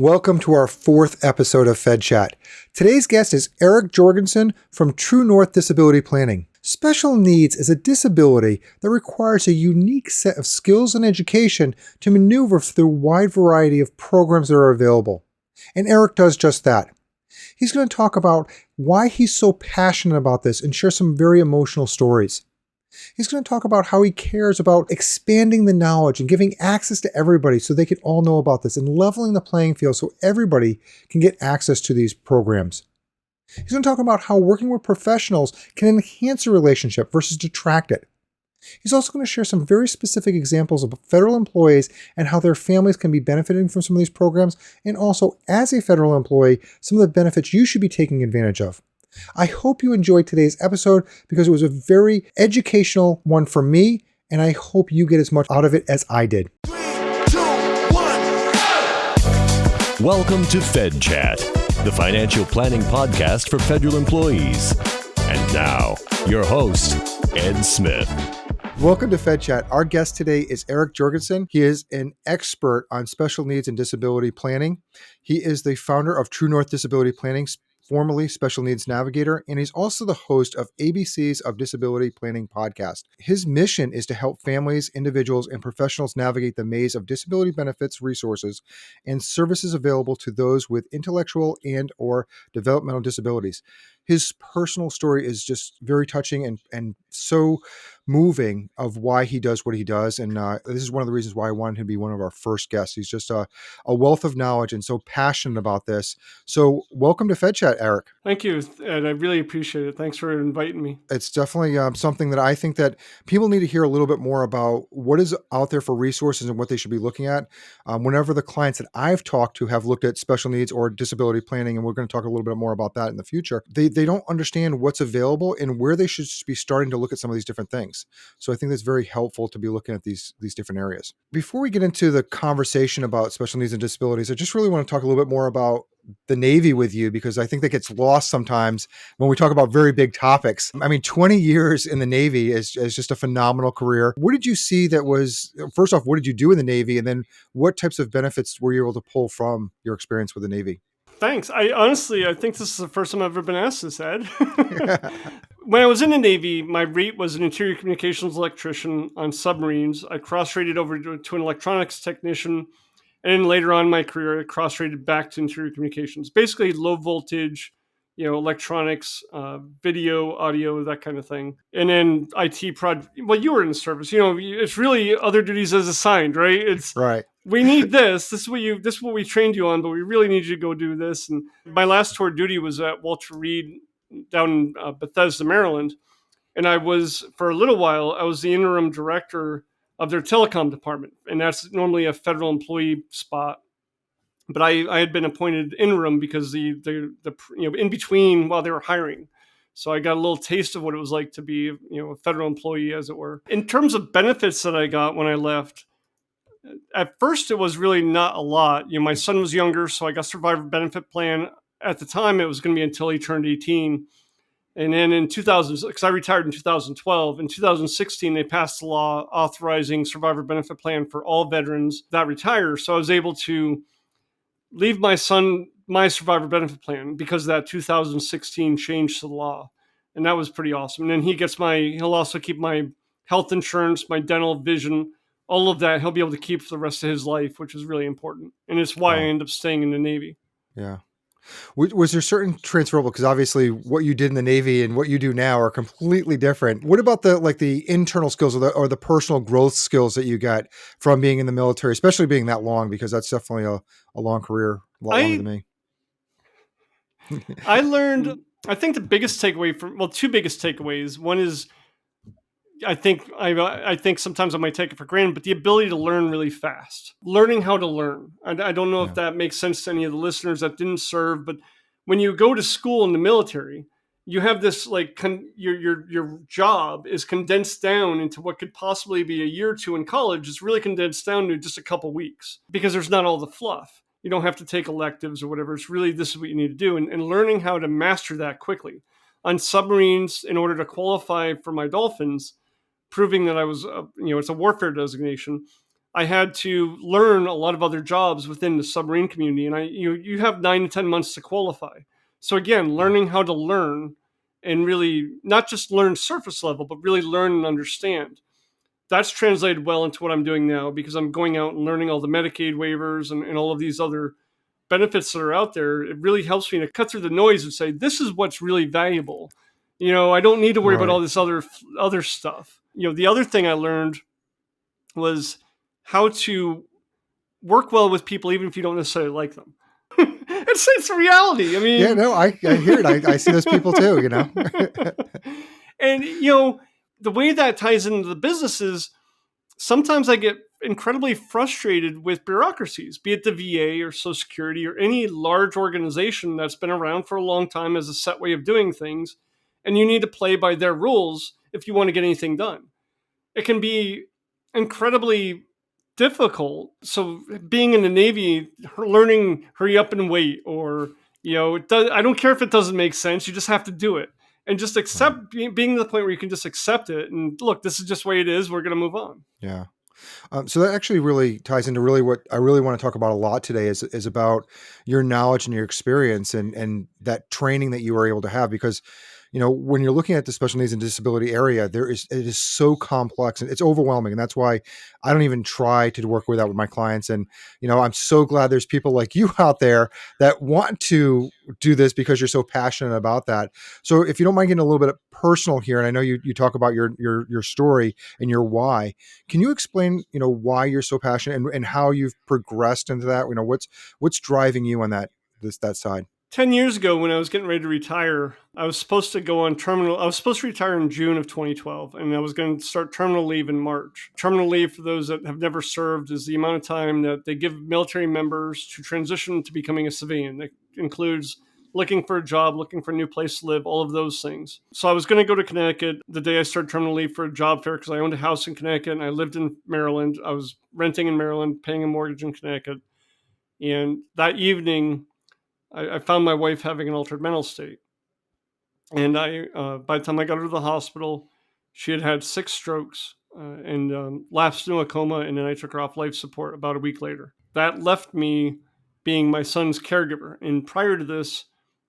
Welcome to our fourth episode of Fed Chat. Today's guest is Eric Jorgensen from True North Disability Planning. Special needs is a disability that requires a unique set of skills and education to maneuver through a wide variety of programs that are available. And Eric does just that. He's going to talk about why he's so passionate about this and share some very emotional stories. He's going to talk about how he cares about expanding the knowledge and giving access to everybody so they can all know about this and leveling the playing field so everybody can get access to these programs. He's going to talk about how working with professionals can enhance a relationship versus detract it. He's also going to share some very specific examples of federal employees and how their families can be benefiting from some of these programs, and also, as a federal employee, some of the benefits you should be taking advantage of. I hope you enjoyed today's episode because it was a very educational one for me, and I hope you get as much out of it as I did. 3, 2, 1, go! Welcome to Fed Chat, the financial planning podcast for federal employees. And now, your host, Ed Smith. Welcome to Fed Chat. Our guest today is Eric Jorgensen. He is an expert on special needs and disability planning. He is the founder of True North Disability Planning, formerly Special Needs Navigator, and he's also the host of ABCs of Disability Planning podcast. His mission is to help families, individuals, and professionals navigate the maze of disability benefits, resources, and services available to those with intellectual and or developmental disabilities. His personal story is just very touching and so moving of why he does what he does. And this is one of the reasons why I wanted him to be one of our first guests. He's just a wealth of knowledge and so passionate about this. So welcome to Fed Chat, Eric. Thank you, Ed. I really appreciate it. Thanks for inviting me. It's definitely something that I think that people need to hear a little bit more about what is out there for resources and what they should be looking at. Whenever the clients that I've talked to have looked at special needs or disability planning, and we're going to talk a little bit more about that in the future, they don't understand what's available and where they should be starting to look at some of these different things. So I think that's very helpful to be looking at these different areas. Before we get into the conversation about special needs and disabilities, I just really want to talk a little bit more about the Navy with you, because I think that gets lost sometimes when we talk about very big topics. I mean, 20 years in the Navy is just a phenomenal career. What did you see that was, first off, what did you do in the Navy? And then what types of benefits were you able to pull from your experience with the Navy? Thanks. I think this is the first time I've ever been asked this, Ed. When I was in the Navy, my rate was an interior communications electrician on submarines. I cross-rated over to an electronics technician. And then later on in my career, I cross-rated back to interior communications. Basically low voltage, electronics, video, audio, that kind of thing. And then IT project. Well, you were in the service. It's really other duties as assigned, right? It's right. We need this. This is what we trained you on, but we really need you to go do this. And my last tour of duty was at Walter Reed down in Bethesda, Maryland. And for a little while, I was the interim director of their telecom department. And that's normally a federal employee spot. But I had been appointed interim because the in between while they were hiring. So I got a little taste of what it was like to be, a federal employee, as it were. In terms of benefits that I got when I left, at first it was really not a lot. My son was younger, so I got survivor benefit plan. At the time, it was going to be until he turned 18. And then in 2000, because I retired in 2012, in 2016, they passed a law authorizing survivor benefit plan for all veterans that retire. So I was able to leave my son my survivor benefit plan because of that 2016 change to the law. And that was pretty awesome. And then he'll also keep my health insurance, my dental, vision, all of that he'll be able to keep for the rest of his life, which is really important. And it's why I ended up staying in the Navy. Yeah. Was there certain transferable, because obviously what you did in the Navy and what you do now are completely different. What about the internal skills or the personal growth skills that you got from being in the military, especially being that long, because that's definitely a long career, a lot longer than me. I learned, I think the biggest takeaway two biggest takeaways. One is, I think sometimes I might take it for granted, but the ability to learn really fast, learning how to learn. I don't know if that makes sense to any of the listeners that didn't serve, but when you go to school in the military, you have this your job is condensed down into what could possibly be a year or two in college. It's really condensed down to just a couple weeks because there's not all the fluff. You don't have to take electives or whatever. It's really, this is what you need to do. And learning how to master that quickly. On submarines, in order to qualify for my dolphins, proving that I was, it's a warfare designation, I had to learn a lot of other jobs within the submarine community, and you have 9 to 10 months to qualify. So again, learning how to learn and really not just learn surface level, but really learn and understand. That's translated well into what I'm doing now because I'm going out and learning all the Medicaid waivers and all of these other benefits that are out there. It really helps me to cut through the noise and say, this is what's really valuable. I don't need to worry about Right. all this other stuff. The other thing I learned was how to work well with people, even if you don't necessarily like them. It's reality. I mean, Yeah, no, I hear it. I see those people too, and the way that ties into the business is sometimes I get incredibly frustrated with bureaucracies, be it the VA or Social Security or any large organization that's been around for a long time as a set way of doing things, and you need to play by their rules if you want to get anything done. It can be incredibly difficult. So being in the Navy, learning hurry up and wait, or I don't care if it doesn't make sense. You just have to do it and just Right. accept being to the point where you can just accept it and look, this is just the way it is. We're going to move on. Yeah. So that actually really ties into really what I really want to talk about a lot today is about your knowledge and your experience and that training that you were able to have because when you're looking at the special needs and disability area, it is so complex and it's overwhelming. And that's why I don't even try to work with that with my clients. And, I'm so glad there's people like you out there that want to do this because you're so passionate about that. So if you don't mind getting a little bit personal here, and I know you talk about your story and your why, can you explain, why you're so passionate and how you've progressed into that? What's driving you on that side? 10 years ago, when I was getting ready to retire, I was supposed to go on terminal. I was supposed to retire in June of 2012, and I was going to start terminal leave in March. Terminal leave, for those that have never served, is the amount of time that they give military members to transition to becoming a civilian. That includes looking for a job, looking for a new place to live, all of those things. So I was going to go to Connecticut the day I started terminal leave for a job fair because I owned a house in Connecticut and I lived in Maryland. I was renting in Maryland, paying a mortgage in Connecticut. And that evening, I found my wife having an altered mental state. And by the time I got her to the hospital, she had had 6 strokes and lapsed into a coma. And then I took her off life support about a week later. That left me being my son's caregiver. And prior to this,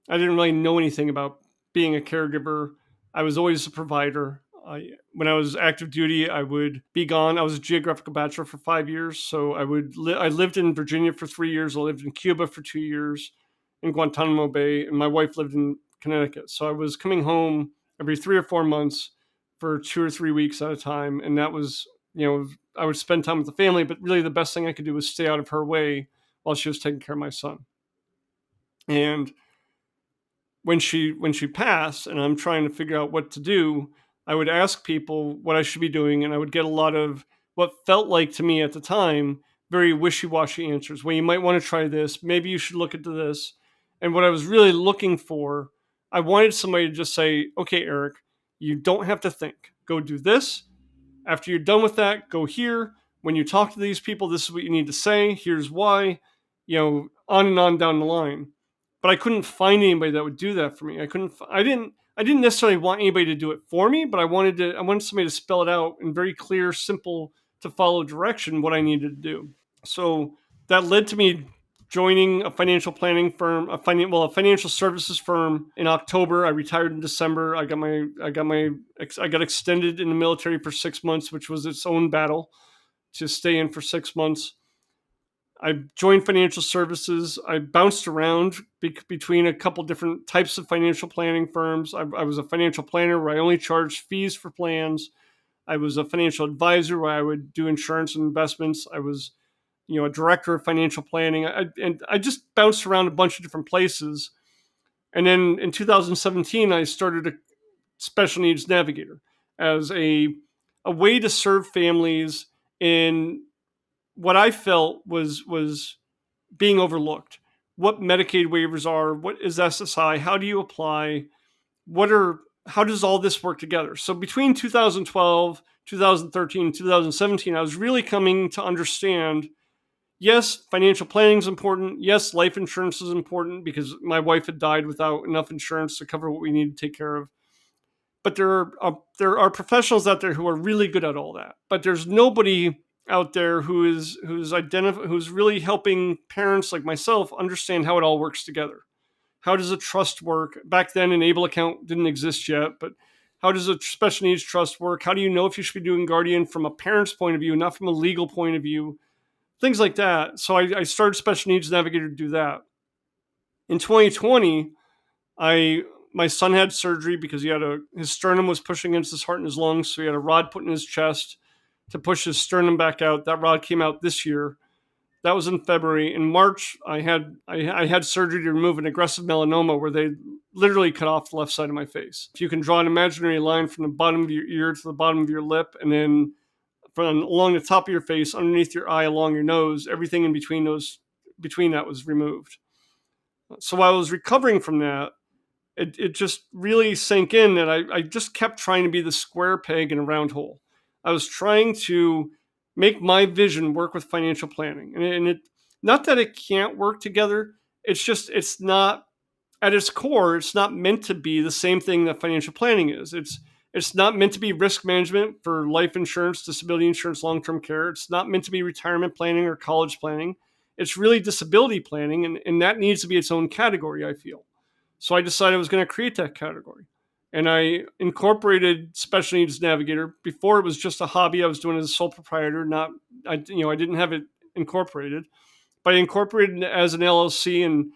I didn't really know anything about being a caregiver. I was always a provider. When I was active duty, I would be gone. I was a geographical bachelor for 5 years. So I lived in Virginia for 3 years. I lived in Cuba for 2 years, in Guantanamo Bay, and my wife lived in Connecticut. So I was coming home every 3 or 4 months for 2 or 3 weeks at a time. And that was, I would spend time with the family, but really the best thing I could do was stay out of her way while she was taking care of my son. And when she passed and I'm trying to figure out what to do, I would ask people what I should be doing, and I would get a lot of what felt like to me at the time very wishy-washy answers. Well, you might want to try this, maybe you should look into this. And what I was really looking for, I wanted somebody to just say, okay, Eric, you don't have to think. Go do this. After you're done with that, go here. When you talk to these people, this is what you need to say. Here's why, on and on down the line. But I couldn't find anybody that would do that for me. I didn't necessarily want anybody to do it for me, but I wanted somebody to spell it out in very clear, simple to follow direction what I needed to do. So that led to me joining a financial planning firm, a financial services firm in October. I retired in December. I got extended in the military for 6 months, which was its own battle to stay in for 6 months. I joined financial services. I bounced around between a couple different types of financial planning firms. I was a financial planner where I only charged fees for plans. I was a financial advisor where I would do insurance and investments. I was, a director of financial planning. I just bounced around a bunch of different places. And then in 2017, I started a special needs navigator as a way to serve families in what I felt was being overlooked. What Medicaid waivers are, what is SSI, how do you apply, how does all this work together? So between 2012, 2013, 2017, I was really coming to understand, yes, financial planning is important. Yes, life insurance is important because my wife had died without enough insurance to cover what we needed to take care of. But there are professionals out there who are really good at all that. But there's nobody out there who's really helping parents like myself understand how it all works together. How does a trust work? Back then, an ABLE account didn't exist yet, but how does a special needs trust work? How do you know if you should be doing Guardian from a parent's point of view, not from a legal point of view? Things like that. So I started Special Needs Navigator to do that. In 2020, my son had surgery because his sternum was pushing against his heart and his lungs, so he had a rod put in his chest to push his sternum back out. That rod came out this year. That was in February. In March, I had surgery to remove an aggressive melanoma where they literally cut off the left side of my face. If you can draw an imaginary line from the bottom of your ear to the bottom of your lip, and then from along the top of your face, underneath your eye, along your nose, everything in between that was removed. So while I was recovering from that, it just really sank in that I just kept trying to be the square peg in a round hole. I was trying to make my vision work with financial planning. And it, not that it can't work together, it's not, at its core, it's not meant to be the same thing that financial planning is. It's not meant to be risk management for life insurance, disability insurance, long-term care. It's not meant to be retirement planning or college planning. It's really disability planning, and that needs to be its own category, I feel. So I decided I was going to create that category. And I incorporated Special Needs Navigator. Before it was just a hobby. I was doing it as a sole proprietor. I didn't have it incorporated, but I incorporated it as an LLC in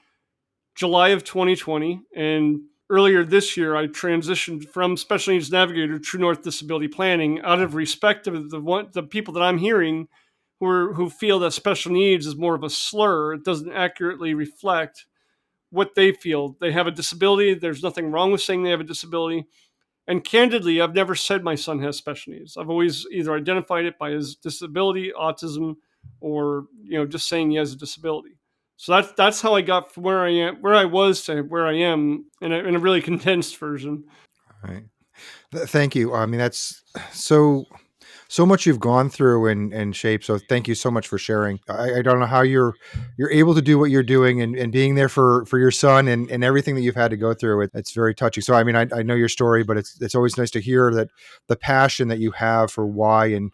July of 2020. And earlier this year, I transitioned from Special Needs Navigator to True North Disability Planning out of respect of the people that I'm hearing who feel that special needs is more of a slur. It doesn't accurately reflect what they feel. They have a disability. There's nothing wrong with saying they have a disability. And candidly, I've never said my son has special needs. I've always either identified it by his disability, autism, or just saying he has a disability. So that's how I got from where I was to where I am in a really condensed version. All right. Thank you. I mean, that's so much you've gone through and shape. So thank you so much for sharing. I don't know how you're able to do what you're doing and being there for your son and everything that you've had to go through. It's very touching. So, I mean, I know your story, but it's always nice to hear that the passion that you have for why and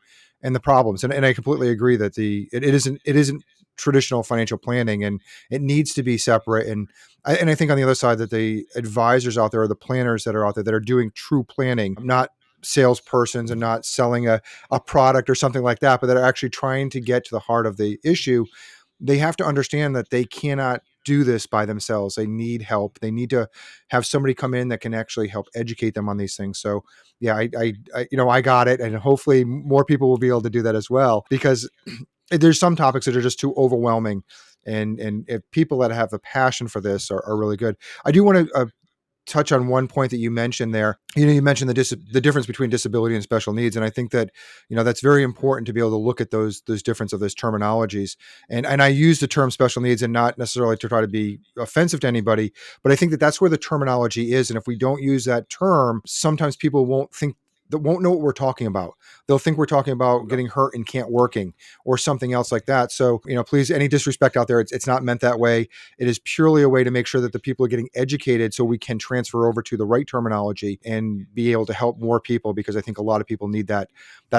the problems. And I completely agree that it isn't traditional financial planning, and it needs to be separate. And I think on the other side that the advisors out there, or the planners that are out there that are doing true planning, not salespersons and not selling a product or something like that, but that are actually trying to get to the heart of the issue, they have to understand that they cannot do this by themselves. They need help. They need to have somebody come in that can actually help educate them on these things. So yeah, I got it. And hopefully more people will be able to do that as well, because there's some topics that are just too overwhelming. And if people that have the passion for this are really good. I do want to touch on one point that you mentioned there. You mentioned the difference between disability and special needs, and I think that that's very important to be able to look at those difference of those terminologies. And I use the term special needs, and not necessarily to try to be offensive to anybody, but I think that that's where the terminology is. And if we don't use that term, sometimes people won't know what we're talking about. They'll think we're talking about getting hurt and can't working or something else like that. So, please, any disrespect out there, it's not meant that way. It is purely a way to make sure that the people are getting educated so we can transfer over to the right terminology and be able to help more people, because I think a lot of people need that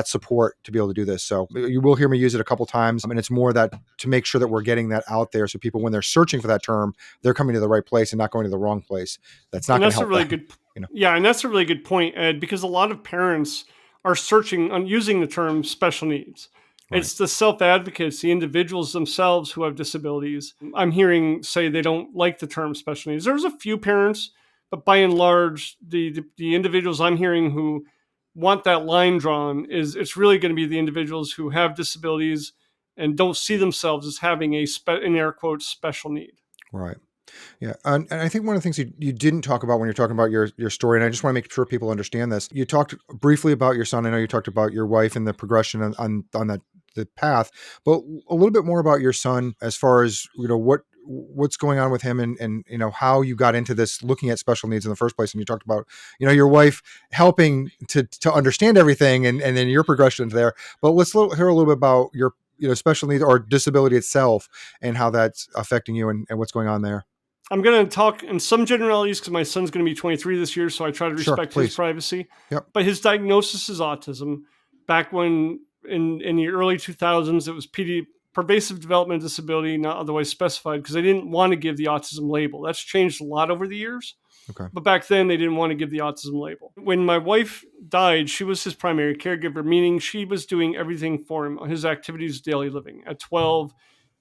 support to be able to do this. So you will hear me use it a couple times. And it's more that to make sure that we're getting that out there, so people, when they're searching for that term, they're coming to the right place and not going to the wrong place. That's not going to help really them. good. Yeah, and that's a really good point, Ed, because a lot of parents are searching on using the term special needs. Right. It's the self-advocates, the individuals themselves who have disabilities. I'm hearing say they don't like the term special needs. There's a few parents, but by and large, the individuals I'm hearing who want that line drawn it's really going to be the individuals who have disabilities and don't see themselves as having in air quotes, special need. Right. Yeah. And I think one of the things you didn't talk about when you're talking about your story, and I just want to make sure people understand this, you talked briefly about your son. I know you talked about your wife and the progression on the path, but a little bit more about your son as far as, what's going on with him and how you got into this, looking at special needs in the first place. And you talked about, your wife helping to understand everything and then your progression there. But let's hear a little bit about your, special needs or disability itself and how that's affecting you and what's going on there. I'm going to talk in some generalities because my son's going to be 23 this year, so I try to respect his privacy. Yep. But his diagnosis is autism. Back when in the early 2000s, it was pervasive developmental disability, not otherwise specified, because they didn't want to give the autism label. That's changed a lot over the years. Okay. But back then, they didn't want to give the autism label. When my wife died, she was his primary caregiver, meaning she was doing everything for him, his activities of daily living. At 12,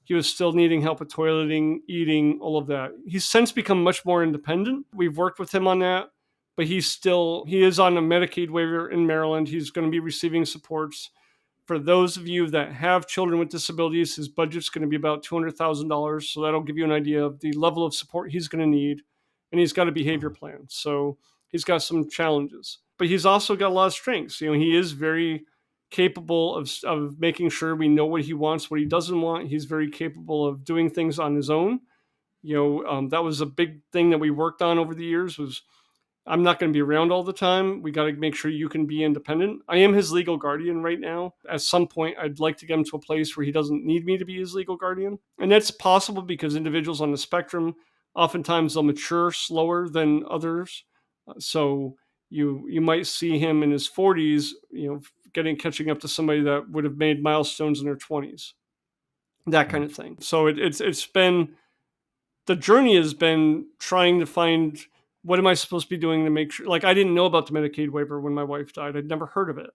he was still needing help with toileting, eating, all of that. He's since become much more independent. We've worked with him on that, but he is on a Medicaid waiver in Maryland. He's going to be receiving supports. For those of you that have children with disabilities, his budget's going to be about $200,000. So that'll give you an idea of the level of support he's going to need. And he's got a behavior plan. So he's got some challenges, but he's also got a lot of strengths. He is very capable of making sure we know what he wants, what he doesn't want. He's very capable of doing things on his own. That was a big thing that we worked on over the years was, I'm not going to be around all the time. We got to make sure you can be independent. I am his legal guardian right now. At some point, I'd like to get him to a place where he doesn't need me to be his legal guardian. And that's possible because individuals on the spectrum, oftentimes they'll mature slower than others. So you might see him in his 40s, catching up to somebody that would have made milestones in their 20s, that kind of thing. So it's been, the journey has been trying to find, what am I supposed to be doing to make sure, like, I didn't know about the Medicaid waiver when my wife died. I'd never heard of it.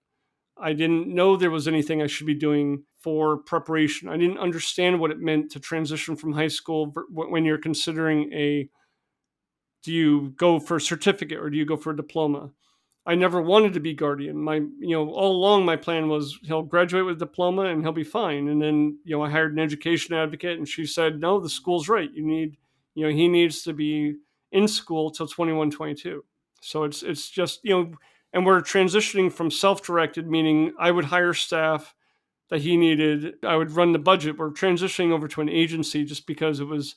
I didn't know there was anything I should be doing for preparation. I didn't understand what it meant to transition from high school when you're considering do you go for a certificate or do you go for a diploma? I never wanted to be guardian. All along my plan was he'll graduate with a diploma and he'll be fine. And then, I hired an education advocate and she said, no, the school's right. He needs to be in school till 21, 22. So it's just, and we're transitioning from self-directed, meaning I would hire staff that he needed. I would run the budget. We're transitioning over to an agency just because it was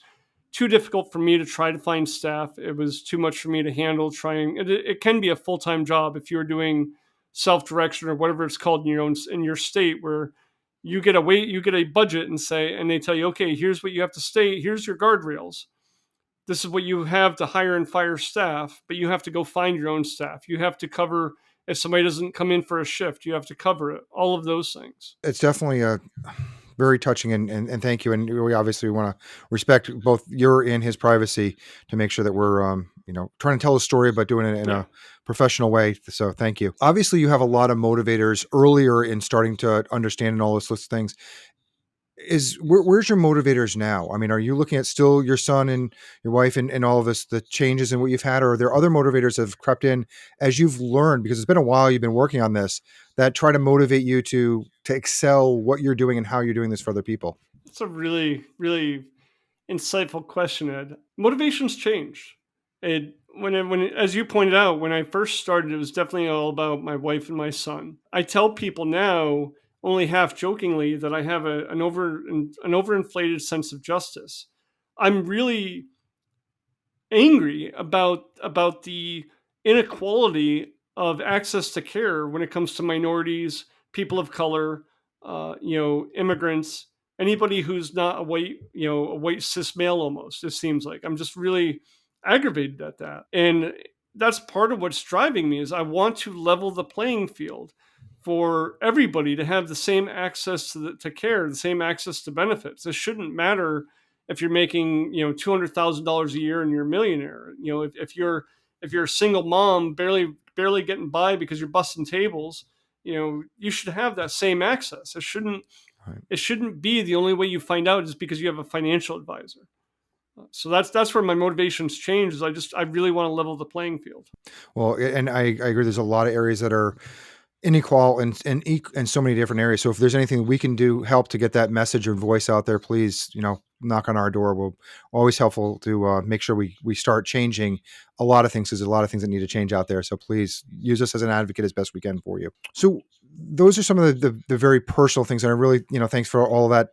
too difficult for me to try to find staff. It was too much for me to handle it can be a full-time job if you're doing self-direction or whatever it's called in your state, where you get a budget and they tell you, okay, here's what you have to stay. Here's your guardrails. This is what you have to hire and fire staff, but you have to go find your own staff. You have to cover, if somebody doesn't come in for a shift, you have to cover it. All of those things. It's definitely very touching and thank you. And we obviously want to respect both your and his privacy to make sure that we're, trying to tell a story, but doing it in a professional way. So thank you. Obviously you have a lot of motivators earlier in starting to understand and all those sorts of things. Where's your motivators now? I mean, are you looking at still your son and your wife and all of this, the changes in what you've had, or are there other motivators that have crept in as you've learned, because it's been a while you've been working on this, that try to motivate you to excel what you're doing and how you're doing this for other people? It's a really, really insightful question, Ed. Motivations change. As you pointed out, when I first started, it was definitely all about my wife and my son. I tell people now, only half jokingly, that I have an overinflated sense of justice. I'm really angry about the inequality of access to care when it comes to minorities, people of color, immigrants, anybody who's not a white cis male. Almost, it seems like I'm just really aggravated at that, and that's part of what's driving me. Is I want to level the playing field for everybody to have the same access to care, the same access to benefits. It shouldn't matter if you're making $200,000 a year and you're a millionaire. If you're a single mom barely getting by because you're busting tables, you should have that same access. It shouldn't be the only way you find out is because you have a financial advisor. So that's where my motivations change. Is I really want to level the playing field. Well, and I agree. There's a lot of areas that are inequal in so many different areas. So if there's anything we can do, help to get that message or voice out there, please, knock on our door. We're always helpful to make sure we start changing a lot of things, because there's a lot of things that need to change out there. So please use us as an advocate as best we can for you. So those are some of the very personal things. And I really, thanks for all that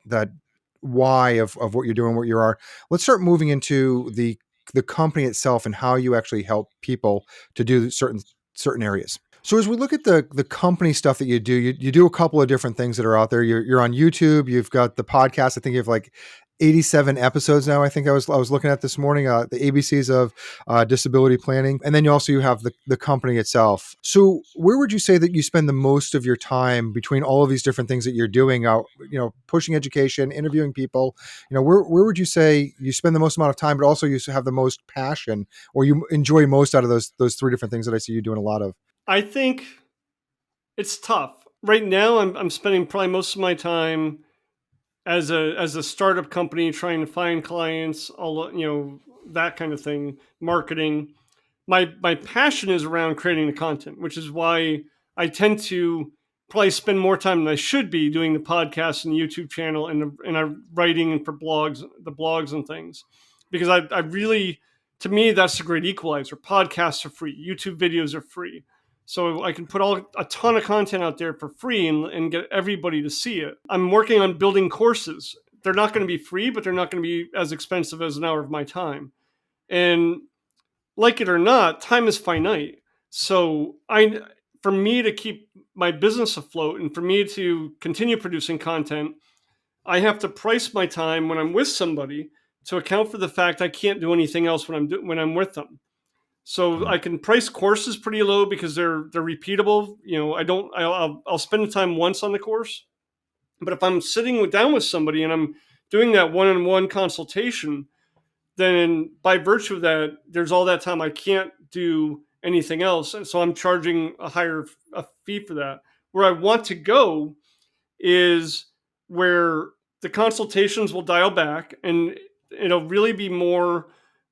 why of what you're doing, what you are. Let's start moving into the company itself and how you actually help people to do certain areas. So as we look at the company stuff that you do a couple of different things that are out there. You're on YouTube. You've got the podcast. I think you have like 87 episodes now. I think I was looking at this morning, the ABCs of disability planning, and then you have the company itself. So where would you say that you spend the most of your time between all of these different things that you're doing? Pushing education, interviewing people. Where would you say you spend the most amount of time, but also you have the most passion, or you enjoy most out of those three different things that I see you doing a lot of? I think it's tough. Right now, I'm spending probably most of my time as a startup company trying to find clients, all that kind of thing, marketing. My passion is around creating the content, which is why I tend to probably spend more time than I should be doing the podcast and the YouTube channel and writing for the blogs and things, because I really, to me, that's a great equalizer. Podcasts are free, YouTube videos are free, so I can put a ton of content out there for free and get everybody to see it. I'm working on building courses. They're not going to be free, but they're not going to be as expensive as an hour of my time. And like it or not, time is finite. So for me to keep my business afloat and for me to continue producing content, I have to price my time when I'm with somebody to account for the fact I can't do anything else when I'm with them. So I can price courses pretty low because they're repeatable. I'll spend the time once on the course, but if I'm sitting down with somebody and I'm doing that one-on-one consultation, then by virtue of that, there's all that time I can't do anything else, and so I'm charging a fee for that. Where I want to go is where the consultations will dial back, and it'll really be more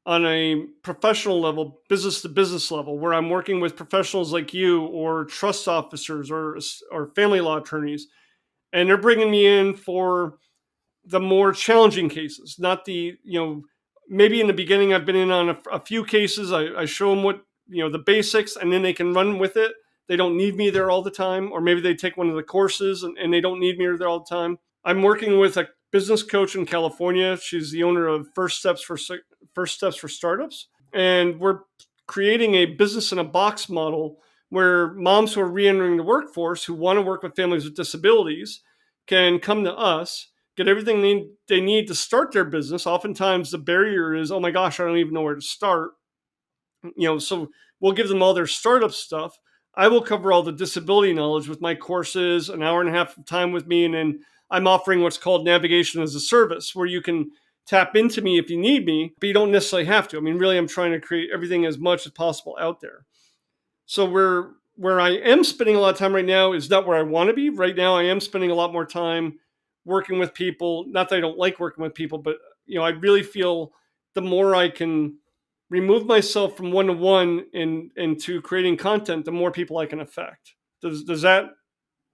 on a professional level, business to business level, where I'm working with professionals like you, or trust officers, or family law attorneys, and they're bringing me in for the more challenging cases, not maybe in the beginning I've been in on a few cases. I show them what, the basics, and then they can run with it. They don't need me there all the time, or maybe they take one of the courses and they don't need me there all the time. I'm working with a business coach in California. She's the owner of First Steps for Startups. And we're creating a business in a box model where moms who are re-entering the workforce, who want to work with families with disabilities, can come to us, get everything they need to start their business. Oftentimes the barrier is, oh my gosh, I don't even know where to start. So we'll give them all their startup stuff. I will cover all the disability knowledge with my courses, an hour and a half of time with me. And then I'm offering what's called navigation as a service, where you can tap into me if you need me, but you don't necessarily have to. I mean, really, I'm trying to create everything as much as possible out there. So where I am spending a lot of time right now is not where I want to be. Right now, I am spending a lot more time working with people. Not that I don't like working with people, but I really feel the more I can remove myself from one to one into creating content, the more people I can affect. Does that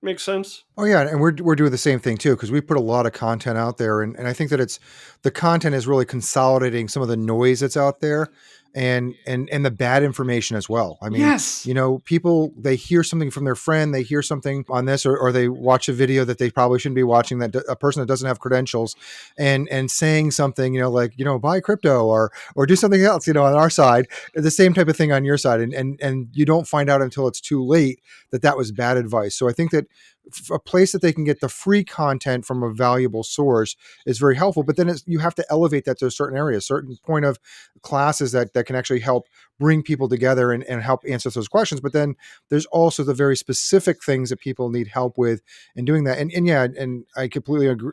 make sense? Oh yeah, and we're doing the same thing too, because we put a lot of content out there, and I think that the content is really consolidating some of the noise that's out there, and the bad information as well. I mean, Yes. people, they hear something from their friend, they hear something on this, or they watch a video that they probably shouldn't be watching, that a person that doesn't have credentials, and saying something, like, buy crypto, or do something else, on our side, the same type of thing on your side, and you don't find out until it's too late that was bad advice. So I think that a place that they can get the free content from a valuable source is very helpful. But then you have to elevate that to a certain area, a certain point of classes that can actually help bring people together and help answer those questions. But then there's also the very specific things that people need help with in doing that. And yeah, and I completely agree,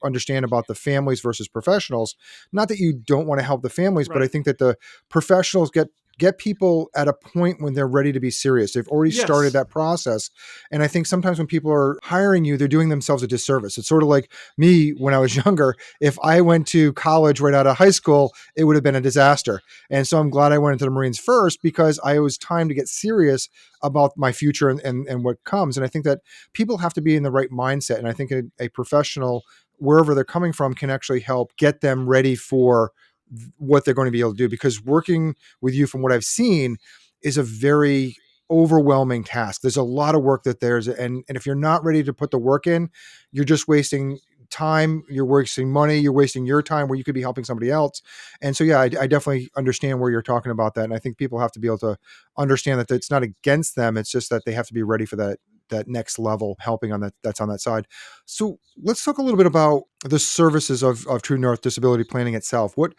understand about the families versus professionals. Not that you don't want to help the families, Right. but I think that the professionals get people at a point when they're ready to be serious. They've already started that process. And I think sometimes when people are hiring you, they're doing themselves a disservice. It's sort of like me when I was younger. If I went to college right out of high school, it would have been a disaster. And so I'm glad I went into the Marines first, because I was time to get serious about my future and what comes. And I think that people have to be in the right mindset. And I think a professional, wherever they're coming from, can actually help get them ready for what they're going to be able to do, because working with you, from what I've seen, is a very overwhelming task. There's a lot of work and if you're not ready to put the work in, you're just wasting time, you're wasting money, you're wasting your time where you could be helping somebody else. And so, yeah, I definitely understand where you're talking about that. And I think people have to be able to understand that it's not against them. It's just that they have to be ready for that that next level helping on that's on that side. So let's talk a little bit about the services of True North Disability Planning itself. What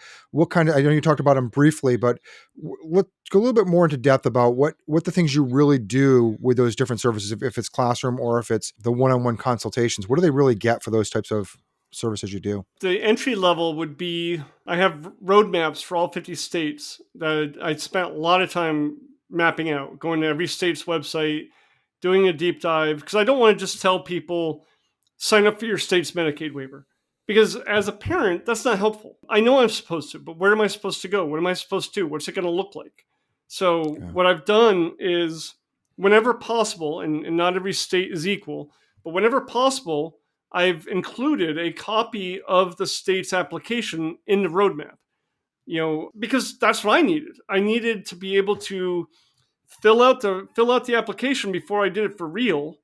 kind of, I know you talked about them briefly, but let's go a little bit more into depth about what the things you really do with those different services, if it's classroom or if it's the one-on-one consultations. What do they really get for those types of services you do? The entry level would be, I have roadmaps for all 50 states that I spent a lot of time mapping out, going to every state's website, doing a deep dive, because I don't want to just tell people, sign up for your state's Medicaid waiver. Because as a parent, that's not helpful. I know I'm supposed to, but where am I supposed to go? What am I supposed to do? What's it going to look like? So Yeah. what I've done is, whenever possible, and not every state is equal, but whenever possible, I've included a copy of the state's application in the roadmap. Because that's what I needed. I needed to be able to fill out the application before I did it for real,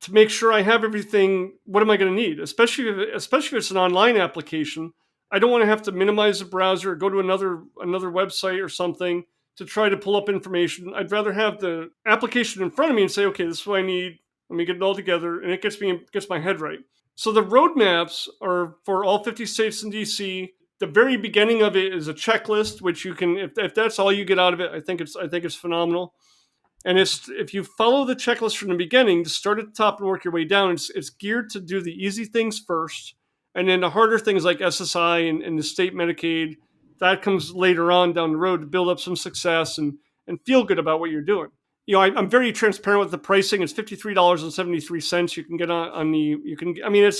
to make sure I have everything. What am I going to need? Especially if it's an online application, I don't want to have to minimize the browser or go to another website or something to try to pull up information. I'd rather have the application in front of me and say, okay, this is what I need. Let me get it all together, and it gets my head right. So the roadmaps are for all 50 states and DC. The very beginning of it is a checklist, which you can, if that's all you get out of it, I think it's phenomenal. And if you follow the checklist from the beginning, to start at the top and work your way down, it's geared to do the easy things first, and then the harder things like SSI and the state Medicaid, that comes later on down the road to build up some success and feel good about what you're doing. I'm very transparent with the pricing. It's $53.73. You can get on the, you can, I mean,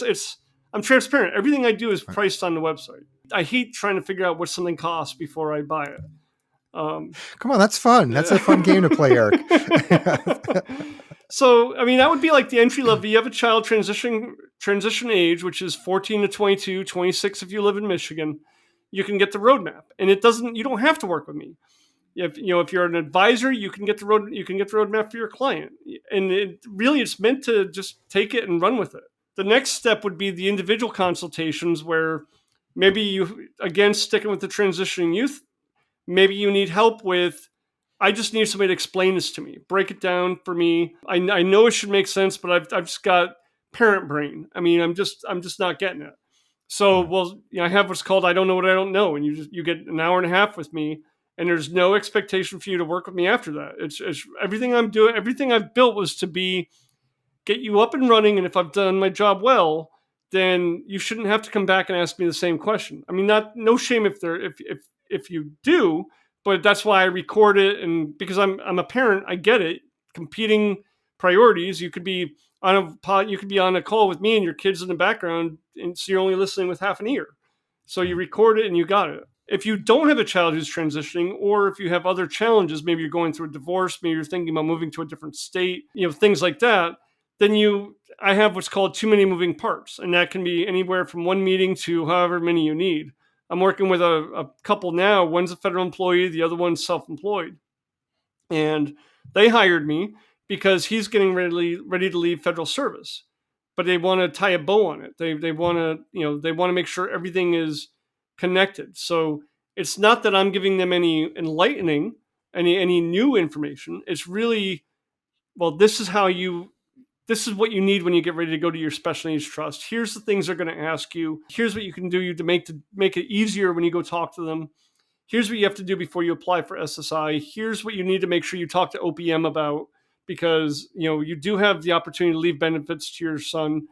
I'm transparent. Everything I do is priced on the website. I hate trying to figure out what something costs before I buy it. Come on, that's fun. That's a fun game to play, Eric. So, I mean, that would be like the entry level. You have a child transition age, which is 14 to 22, 26 if you live in Michigan. You can get the roadmap, and you don't have to work with me. If you're an advisor, you can get the roadmap for your client, and it's meant to just take it and run with it. The next step would be the individual consultations, where maybe you, again, sticking with the transitioning youth, maybe you need help with, I just need somebody to explain this to me, break it down for me. I know it should make sense, but I've just got parent brain. I mean, I'm just not getting it. So, I have what's called I don't know what I don't know, and you get an hour and a half with me, and there's no expectation for you to work with me after that. It's everything I'm doing, everything I've built was to get you up and running, and if I've done my job well, then you shouldn't have to come back and ask me the same question. I mean, no shame if you do, but that's why I record it, and because I'm a parent, I get it. Competing priorities. You could be on a call with me and your kids in the background, and so you're only listening with half an ear. So you record it and you got it. If you don't have a child who's transitioning, or if you have other challenges, maybe you're going through a divorce, maybe you're thinking about moving to a different state, things like that, then I have what's called too many moving parts, and that can be anywhere from one meeting to however many you need. I'm working with a couple now. One's a federal employee, the other one's self-employed. And they hired me because he's getting ready to leave federal service, but they want to tie a bow on it. They want to make sure everything is connected. So it's not that I'm giving them any enlightening, any new information. It's really, this is what you need when you get ready to go to your special needs trust. Here's the things they're going to ask you. Here's what you can do to make it easier when you go talk to them. Here's what you have to do before you apply for SSI. Here's what you need to make sure you talk to OPM about, because you do have the opportunity to leave benefits to your son,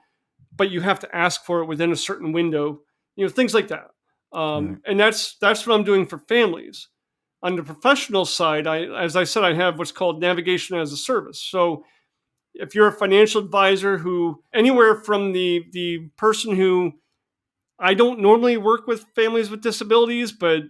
but you have to ask for it within a certain window. Things like that. And that's what I'm doing for families. On the professional side, as I said, I have what's called navigation as a service. So if you're a financial advisor who, anywhere from the person who, I don't normally work with families with disabilities, but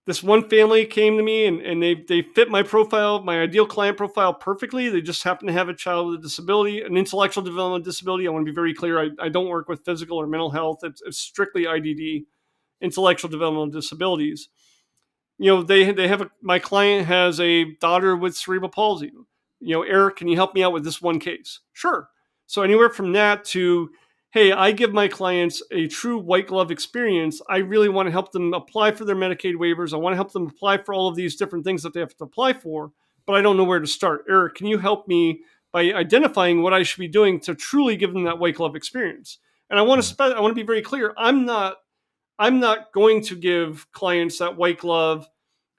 this one family came to me and they fit my profile, my ideal client profile perfectly. They just happen to have a child with a disability, an intellectual developmental disability. I want to be very clear. I don't work with physical or mental health. It's strictly IDD, intellectual developmental disabilities. My client has a daughter with cerebral palsy. Eric, can you help me out with this one case? Sure. So anywhere from that to, hey, I give my clients a true white glove experience. I really want to help them apply for their Medicaid waivers. I want to help them apply for all of these different things that they have to apply for, but I don't know where to start. Eric, can you help me by identifying what I should be doing to truly give them that white glove experience. And I want to be very clear. I'm not going to give clients that white glove.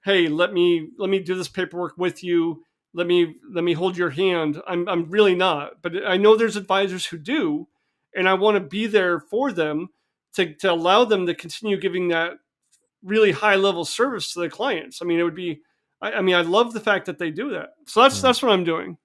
Hey, let me do this paperwork with you. Let me hold your hand. I'm really not. But I know there's advisors who do, and I want to be there for them to allow them to continue giving that really high level service to the clients. I mean, it would be. I mean, I love the fact that they do that. So that's what I'm doing.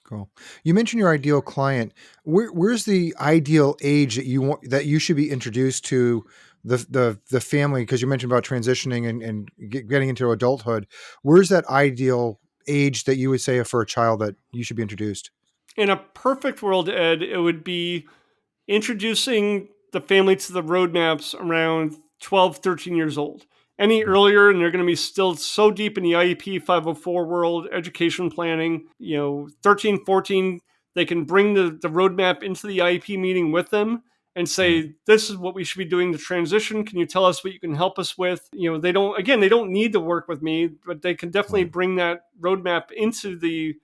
Cool. You mentioned your ideal client. Where's the ideal age that you should be introduced to the family? Because you mentioned about transitioning and getting into adulthood. Where's that ideal age that you would say for a child that you should be introduced? In a perfect world, Ed, it would be introducing the family to the roadmaps around 12, 13 years old. Any earlier, and they're going to be still so deep in the IEP 504 world, education planning, 13, 14, they can bring the roadmap into the IEP meeting with them and say, this is what we should be doing to transition. Can you tell us what you can help us with? They don't need to work with me, but they can definitely bring that roadmap into the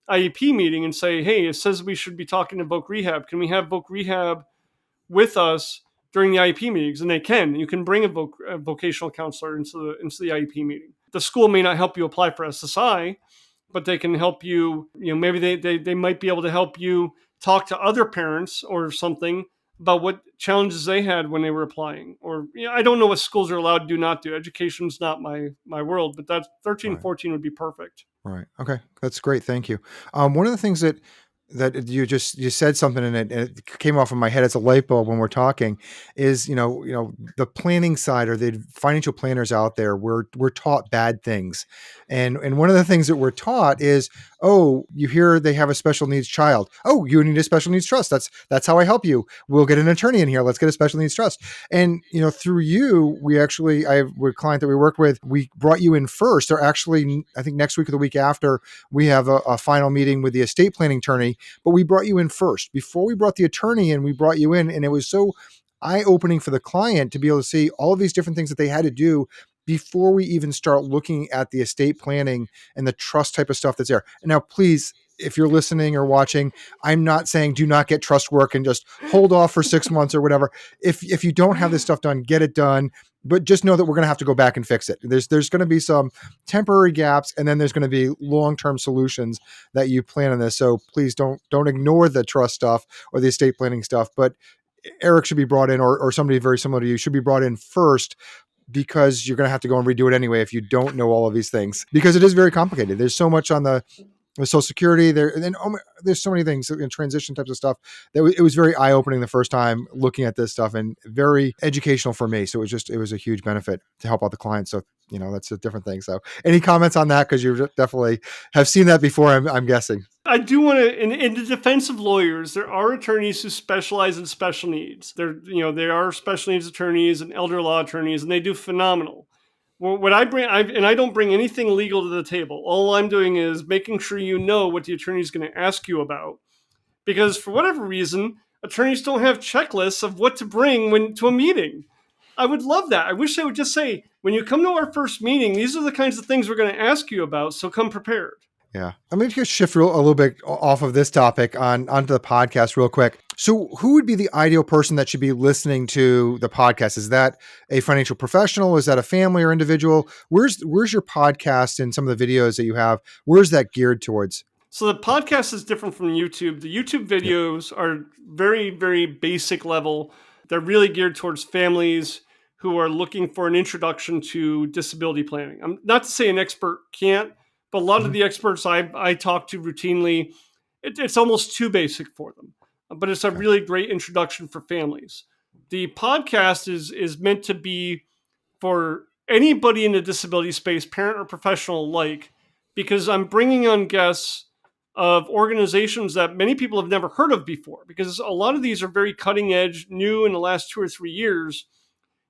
IEP meeting and say, hey, it says we should be talking to Voc Rehab. Can we have Voc Rehab with us during the IEP meetings? And they can. You can bring a vocational counselor into the IEP meeting. The school may not help you apply for SSI, but they can help you. Maybe they might be able to help you talk to other parents or something about what challenges they had when they were applying. Or I don't know what schools are allowed to do, not do. Education's not my world, but that 13, 14 would be perfect. Right. Okay. That's great. Thank you. One of the things that you said something and it came off of my head as a light bulb when we're talking is, the planning side or the financial planners out there, we're taught bad things. And one of the things that we're taught is, oh, you hear they have a special needs child. Oh, you need a special needs trust. That's how I help you. We'll get an attorney in here. Let's get a special needs trust. And, through you, I have a client that we work with, we brought you in first. Or actually, I think next week or the week after, we have a final meeting with the estate planning attorney, but we brought you in first. Before we brought the attorney in, we brought you in, and it was so eye-opening for the client to be able to see all of these different things that they had to do before we even start looking at the estate planning and the trust type of stuff that's there. And now, please, if you're listening or watching, I'm not saying do not get trust work and just hold off for 6 months or whatever. If you don't have this stuff done, get it done. But just know that we're going to have to go back and fix it. There's going to be some temporary gaps, and then there's going to be long-term solutions that you plan on this. So please don't ignore the trust stuff or the estate planning stuff. But Eric should be brought in, or somebody very similar to you should be brought in first, because you're going to have to go and redo it anyway if you don't know all of these things, because it is very complicated. There's so much on the Social Security there, and then there's so many things in transition types of stuff that it was very eye-opening the first time looking at this stuff, and very educational for me. So it was a huge benefit to help out the clients. So that's a different thing. So any comments on that? Because you definitely have seen that before, I'm guessing. I do want to, in the defense of lawyers, there are attorneys who specialize in special needs. There are special needs attorneys and elder law attorneys, and they do phenomenal. What I bring, I don't bring anything legal to the table. All I'm doing is making sure you know what the attorney is going to ask you about. Because for whatever reason, attorneys don't have checklists of what to bring to a meeting. I would love that. I wish they would just say, when you come to our first meeting, these are the kinds of things we're going to ask you about, so come prepared. Yeah. I'm going to shift a little bit off of this topic onto the podcast real quick. So who would be the ideal person that should be listening to the podcast? Is that a financial professional? Is that a family or individual? Where's your podcast and some of the videos that you have? Where's that geared towards? So the podcast is different from YouTube. The YouTube videos are very, very basic level. They're really geared towards families who are looking for an introduction to disability planning. I'm not to say an expert can't, but a lot of the experts I talk to routinely, it's almost too basic for them. But it's a really great introduction for families. The podcast is meant to be for anybody in the disability space, parent or professional alike, because I'm bringing on guests of organizations that many people have never heard of before, because a lot of these are very cutting edge, new in the last 2 or 3 years.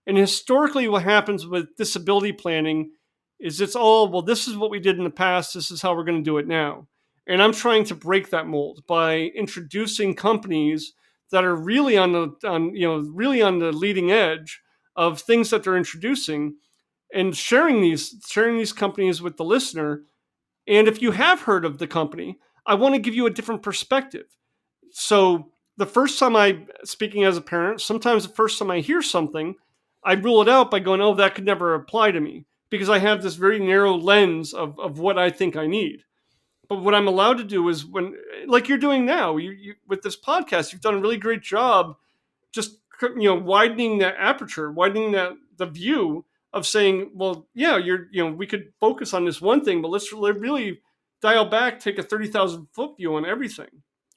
And historically, what happens with disability planning is it's all, well, this is what we did in the past, this is how we're going to do it now. And I'm trying to break that mold by introducing companies that are really on the leading edge of things that they're introducing, and sharing these companies with the listener. And if you have heard of the company, I want to give you a different perspective. So the first time speaking as a parent, sometimes the first time I hear something, I rule it out by going, oh, that could never apply to me, because I have this very narrow lens of what I think I need. But what I'm allowed to do is, when, like you're doing now, you with this podcast, you've done a really great job just widening that aperture, widening the view of saying, well, yeah, we could focus on this one thing, but let's really dial back, take a 30,000 foot view on everything.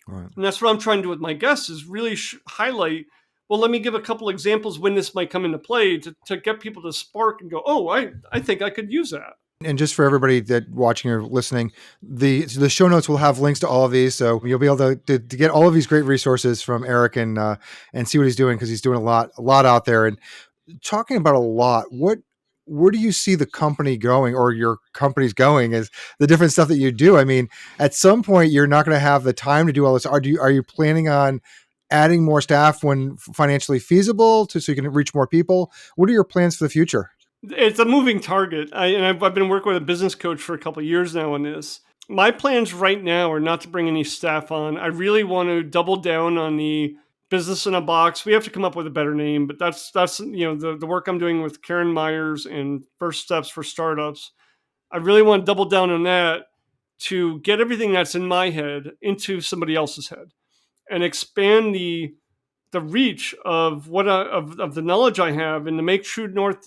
Right. And that's what I'm trying to do with my guests, is really highlight, well, let me give a couple examples when this might come into play to get people to spark and go, oh, I think I could use that. And just for everybody that watching or listening, the show notes will have links to all of these, so you'll be able to get all of these great resources from Eric and see what he's doing, because he's doing a lot out there. And talking about a lot, where do you see the company going, or your company's going, as the different stuff that you do? I mean, at some point you're not going to have the time to do all this. Are you planning on adding more staff when financially feasible, so you can reach more people? What are your plans for the future? It's a moving target. I've been working with a business coach for a couple of years now on this. My plans right now are not to bring any staff on. I really want to double down on the business in a box. We have to come up with a better name, but that's the work I'm doing with Karen Myers and First Steps for Startups. I really want to double down on that to get everything that's in my head into somebody else's head and expand the reach of of the knowledge I have, and to make True North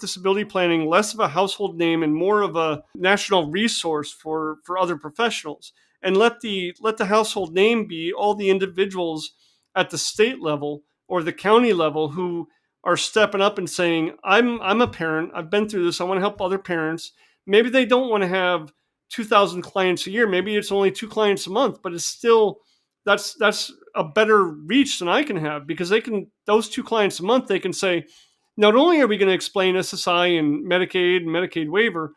disability planning less of a household name and more of a national resource for other professionals. And let the household name be all the individuals at the state level or the county level who are stepping up and saying, I'm a parent, I've been through this, I want to help other parents. Maybe they don't want to have 2,000 clients a year, maybe it's only 2 clients a month, but it's still, that's a better reach than I can have, because those 2 clients a month, they can say, not only are we going to explain SSI and Medicaid waiver,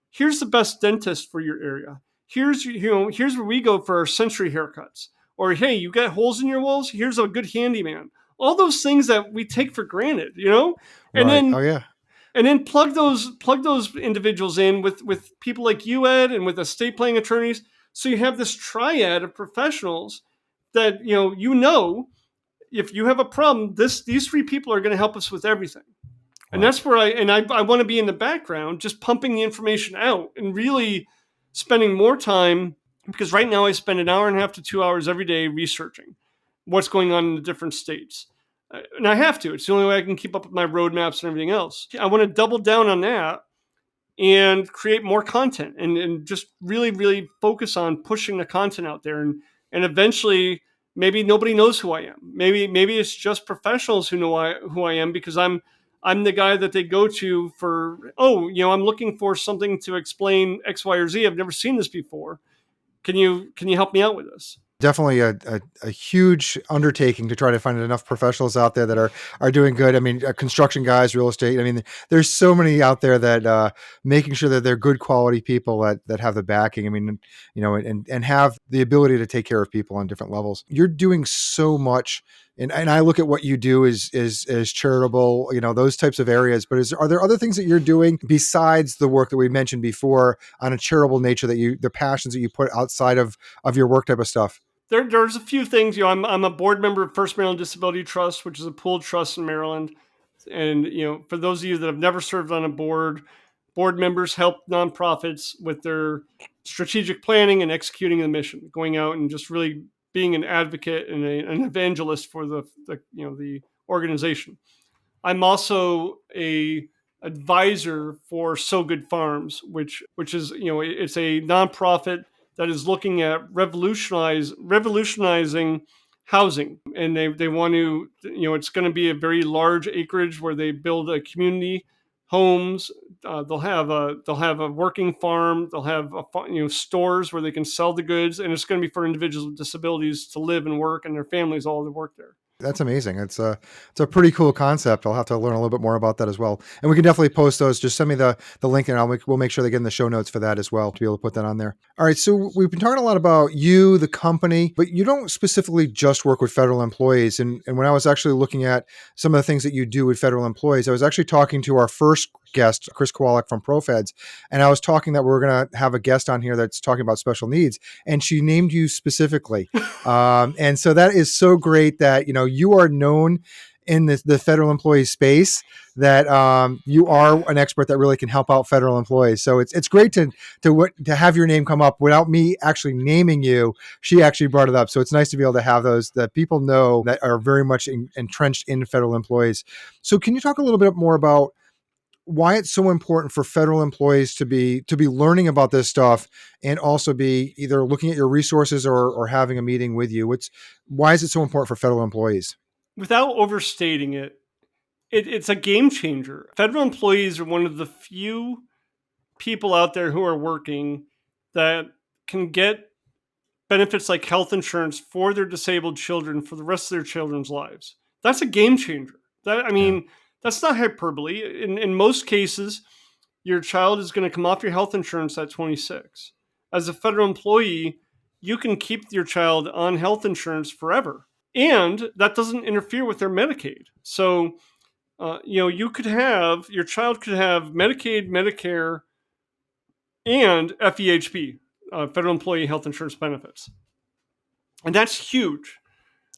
here's the best dentist for your area. Here's where we go for our century haircuts. Or, hey, you got holes in your walls? Here's a good handyman. All those things that we take for granted, and Right. then Oh yeah. and then plug those individuals in with people like you, Ed, and with estate planning attorneys. So you have this triad of professionals that if you have a problem, these 3 people are going to help us with everything. And Right. that's where I want to be in the background, just pumping the information out and really spending more time, because right now I spend an hour and a half to 2 hours every day researching what's going on in the different states. And I have to. It's the only way I can keep up with my roadmaps and everything else. I want to double down on that and create more content and just really, really focus on pushing the content out there. And eventually, maybe nobody knows who I am. Maybe it's just professionals who know who I am, because I'm the guy that they go to for, I'm looking for something to explain X, Y, or Z. I've never seen this before. Can you help me out with this? Definitely a huge undertaking to try to find enough professionals out there that are doing good. I mean, construction guys, real estate. I mean, there's so many out there that making sure that they're good quality people that have the backing. I mean, and have the ability to take care of people on different levels. You're doing so much. And I look at what you do as charitable, those types of areas. But are there other things that you're doing besides the work that we mentioned before on a charitable nature, the passions that you put outside of your work type of stuff? There's a few things. I'm a board member of First Maryland Disability Trust, which is a pooled trust in Maryland. And for those of you that have never served on a board members help nonprofits with their strategic planning and executing the mission, going out and just really being an advocate and an evangelist for the organization. I'm also a advisor for So Good Farms, which is it's a nonprofit that is looking at revolutionizing housing, and they want to, it's going to be a very large acreage where they build a community homes. They'll have a working farm. They'll have stores where they can sell the goods, and it's going to be for individuals with disabilities to live and work, and their families all to work there. That's amazing. It's a pretty cool concept. I'll have to learn a little bit more about that as well. And we can definitely post those. Just send me the link, and we'll make sure they get in the show notes for that as well to be able to put that on there. All right. So we've been talking a lot about you, the company, but you don't specifically just work with federal employees. And when I was actually looking at some of the things that you do with federal employees, I was actually talking to our first guest, Chris Kowalik from ProFeds, and I was talking that we're going to have a guest on here that's talking about special needs, and she named you specifically. And so that is so great that you are known in the federal employee space, that you are an expert that really can help out federal employees. So it's great to have your name come up without me actually naming you. She actually brought it up, so it's nice to be able to have those that people know that are very much entrenched in federal employees. So can you talk a little bit more about why it's so important for federal employees to be learning about this stuff, and also be either looking at your resources or having a meeting with you? Why is it so important for federal employees? Without overstating it, it's a game changer. Federal employees are one of the few people out there who are working that can get benefits like health insurance for their disabled children for the rest of their children's lives. That's a game changer. Yeah. That's not hyperbole. In most cases, your child is going to come off your health insurance at 26. As a federal employee, you can keep your child on health insurance forever. And that doesn't interfere with their Medicaid. So, your child could have Medicaid, Medicare, and FEHB, Federal Employee Health Insurance Benefits. And that's huge,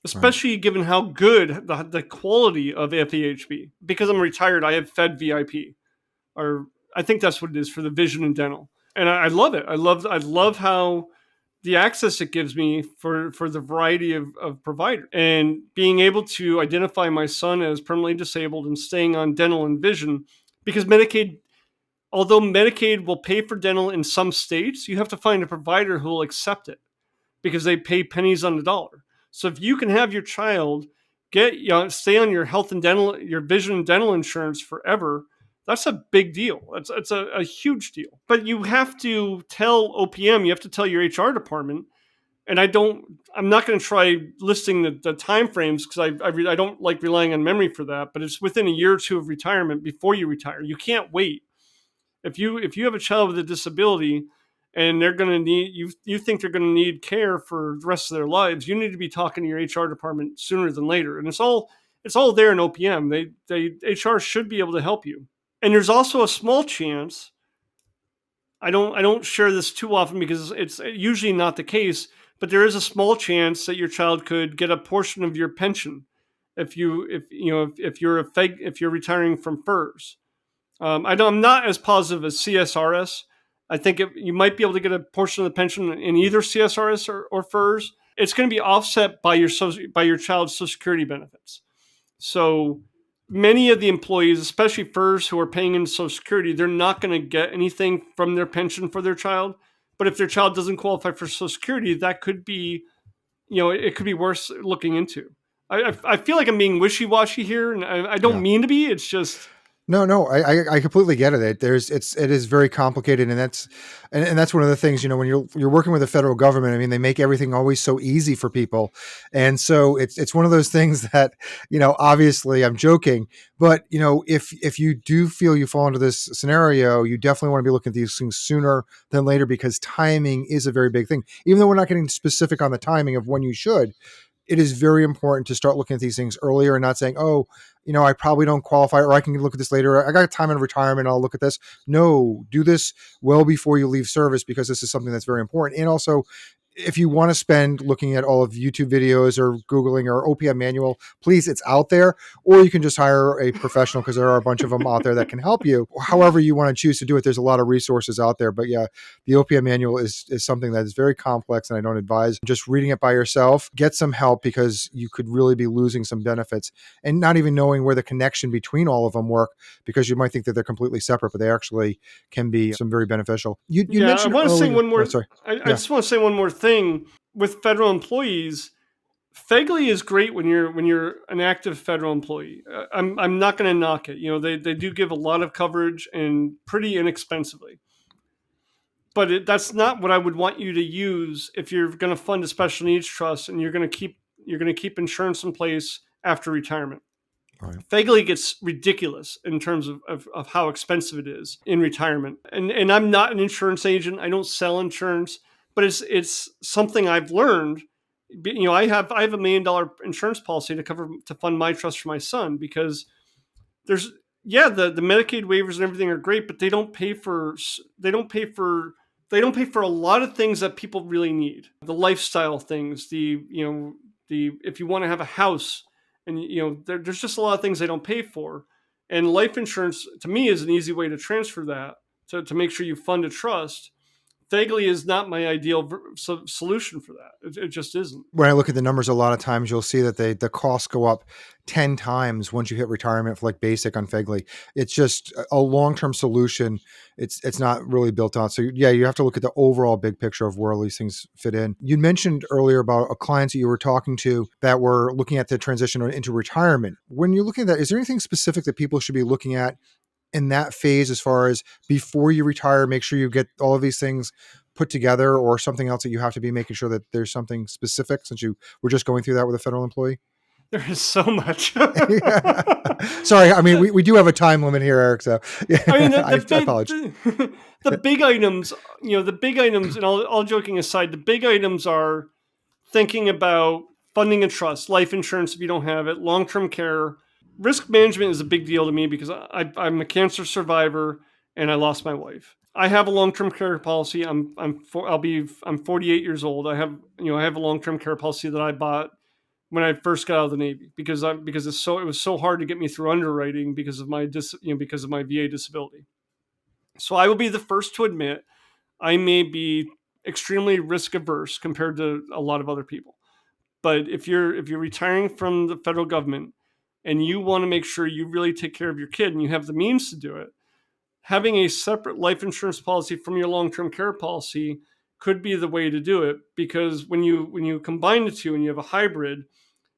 especially given how good the quality of FEHB. Because I'm retired, I have Fed VIP, or I think that's what it is, for the vision and dental. And I love it. I love how the access it gives me for the variety of providers, and being able to identify my son as permanently disabled and staying on dental and vision, because although Medicaid will pay for dental in some states, you have to find a provider who will accept it, because they pay pennies on the dollar. So if you can have your child stay on your health and dental, your vision and dental insurance forever, that's a big deal. It's a huge deal. But you have to tell OPM, you have to tell your HR department, and I'm not going to try listing the time frames, because I don't like relying on memory for that, but it's within a year or two of retirement before you retire. You can't wait. If you have a child with a disability and they're going to need, you think they're going to need care for the rest of their lives, you need to be talking to your HR department sooner than later. And it's all there in OPM. HR should be able to help you. And there's also a small chance, I don't share this too often because it's usually not the case, but there is a small chance that your child could get a portion of your pension if you're retiring from FERS. I'm not as positive as CSRS. I think you might be able to get a portion of the pension in either CSRS or FERS. It's going to be offset by your child's Social Security benefits. So many of the employees, especially FERS, who are paying into Social Security, they're not going to get anything from their pension for their child. But if their child doesn't qualify for Social Security, that could be, it could be worth looking into. I feel like I'm being wishy-washy here, and I don't mean to be. It's just... No, I completely get it. It is very complicated, and that's one of the things, when you're working with the federal government. I mean, they make everything always so easy for people, and so it's one of those things that, obviously I'm joking, but if you do feel you fall into this scenario, you definitely want to be looking at these things sooner than later, because timing is a very big thing. Even though we're not getting specific on the timing of when you should, it is very important to start looking at these things earlier and not saying, oh, I probably don't qualify, or I can look at this later. I got time in retirement, I'll look at this. No, do this well before you leave service, because this is something that's very important. And also, if you want to spend looking at all of YouTube videos or Googling or OPM manual, please, it's out there. Or you can just hire a professional, because there are a bunch of them out there that can help you. However you want to choose to do it, there's a lot of resources out there. But yeah, the OPM manual is something that is very complex, and I don't advise just reading it by yourself. Get some help, because you could really be losing some benefits and not even knowing where the connection between all of them work, because you might think that they're completely separate, but they actually can be some very beneficial. You mentioned I want to say one more. Oh, sorry. I just want to say one more thing with federal employees. FEGLI is great when you're an active federal employee. I'm not going to knock it. They do give a lot of coverage and pretty inexpensively. But that's not what I would want you to use if you're going to fund a special needs trust and you're going to keep insurance in place after retirement. Right. Fegley gets ridiculous in terms of how expensive it is in retirement. And I'm not an insurance agent. I don't sell insurance, but it's something I've learned. I have $1 million insurance policy to fund my trust for my son, because there's the Medicaid waivers and everything are great, but they don't pay for a lot of things that people really need. The lifestyle things, the if you want to have a house, and there's just a lot of things they don't pay for. And life insurance to me is an easy way to transfer that to make sure you fund a trust. Fegley is not my ideal solution for that. It just isn't. When I look at the numbers, a lot of times you'll see that the costs go up 10 times once you hit retirement for like basic on Fegley. It's just a long-term solution. It's not really built on. So yeah, you have to look at the overall big picture of where all these things fit in. You mentioned earlier about a client that you were talking to that were looking at the transition into retirement. When you're looking at that, is there anything specific that people should be looking at in that phase, as far as before you retire, make sure you get all of these things put together, or something else that you have to be making sure that there's something specific, since you were just going through that with a federal employee? There is so much. Sorry. I mean, we do have a time limit here, Eric. So yeah, I mean, I apologize. The big items, and all joking aside, the big items are thinking about funding a trust, life insurance if you don't have it, long-term care. Risk management is a big deal to me because I'm a cancer survivor and I lost my wife. I have a long-term care policy. I'm 48 years old. I have a long-term care policy that I bought when I first got out of the Navy because it was so hard to get me through underwriting because of my VA disability. So I will be the first to admit I may be extremely risk averse compared to a lot of other people. But if you're retiring from the federal government and you want to make sure you really take care of your kid and you have the means to do it, having a separate life insurance policy from your long-term care policy could be the way to do it, because when you combine the two and you have a hybrid,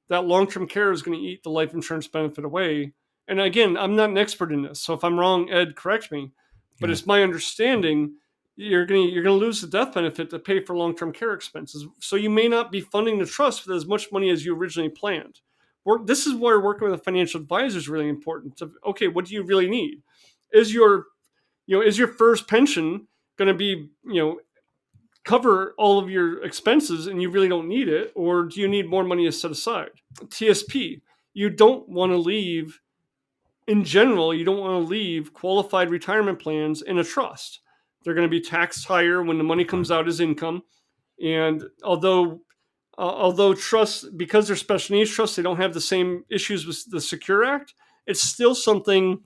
that long-term care is going to eat the life insurance benefit away. And again, I'm not an expert in this, so if I'm wrong, Ed, correct me. But It's my understanding you're going to lose the death benefit to pay for long-term care expenses. So you may not be funding the trust with as much money as you originally planned. This is where working with a financial advisor is really important. Okay, what do you really need? Is your first pension going to be, cover all of your expenses and you really don't need it? Or do you need more money to set aside? TSP, you don't want to leave qualified retirement plans in a trust. They're going to be taxed higher when the money comes out as income. And although trusts, because they're special needs trusts, they don't have the same issues with the Secure Act, it's still something.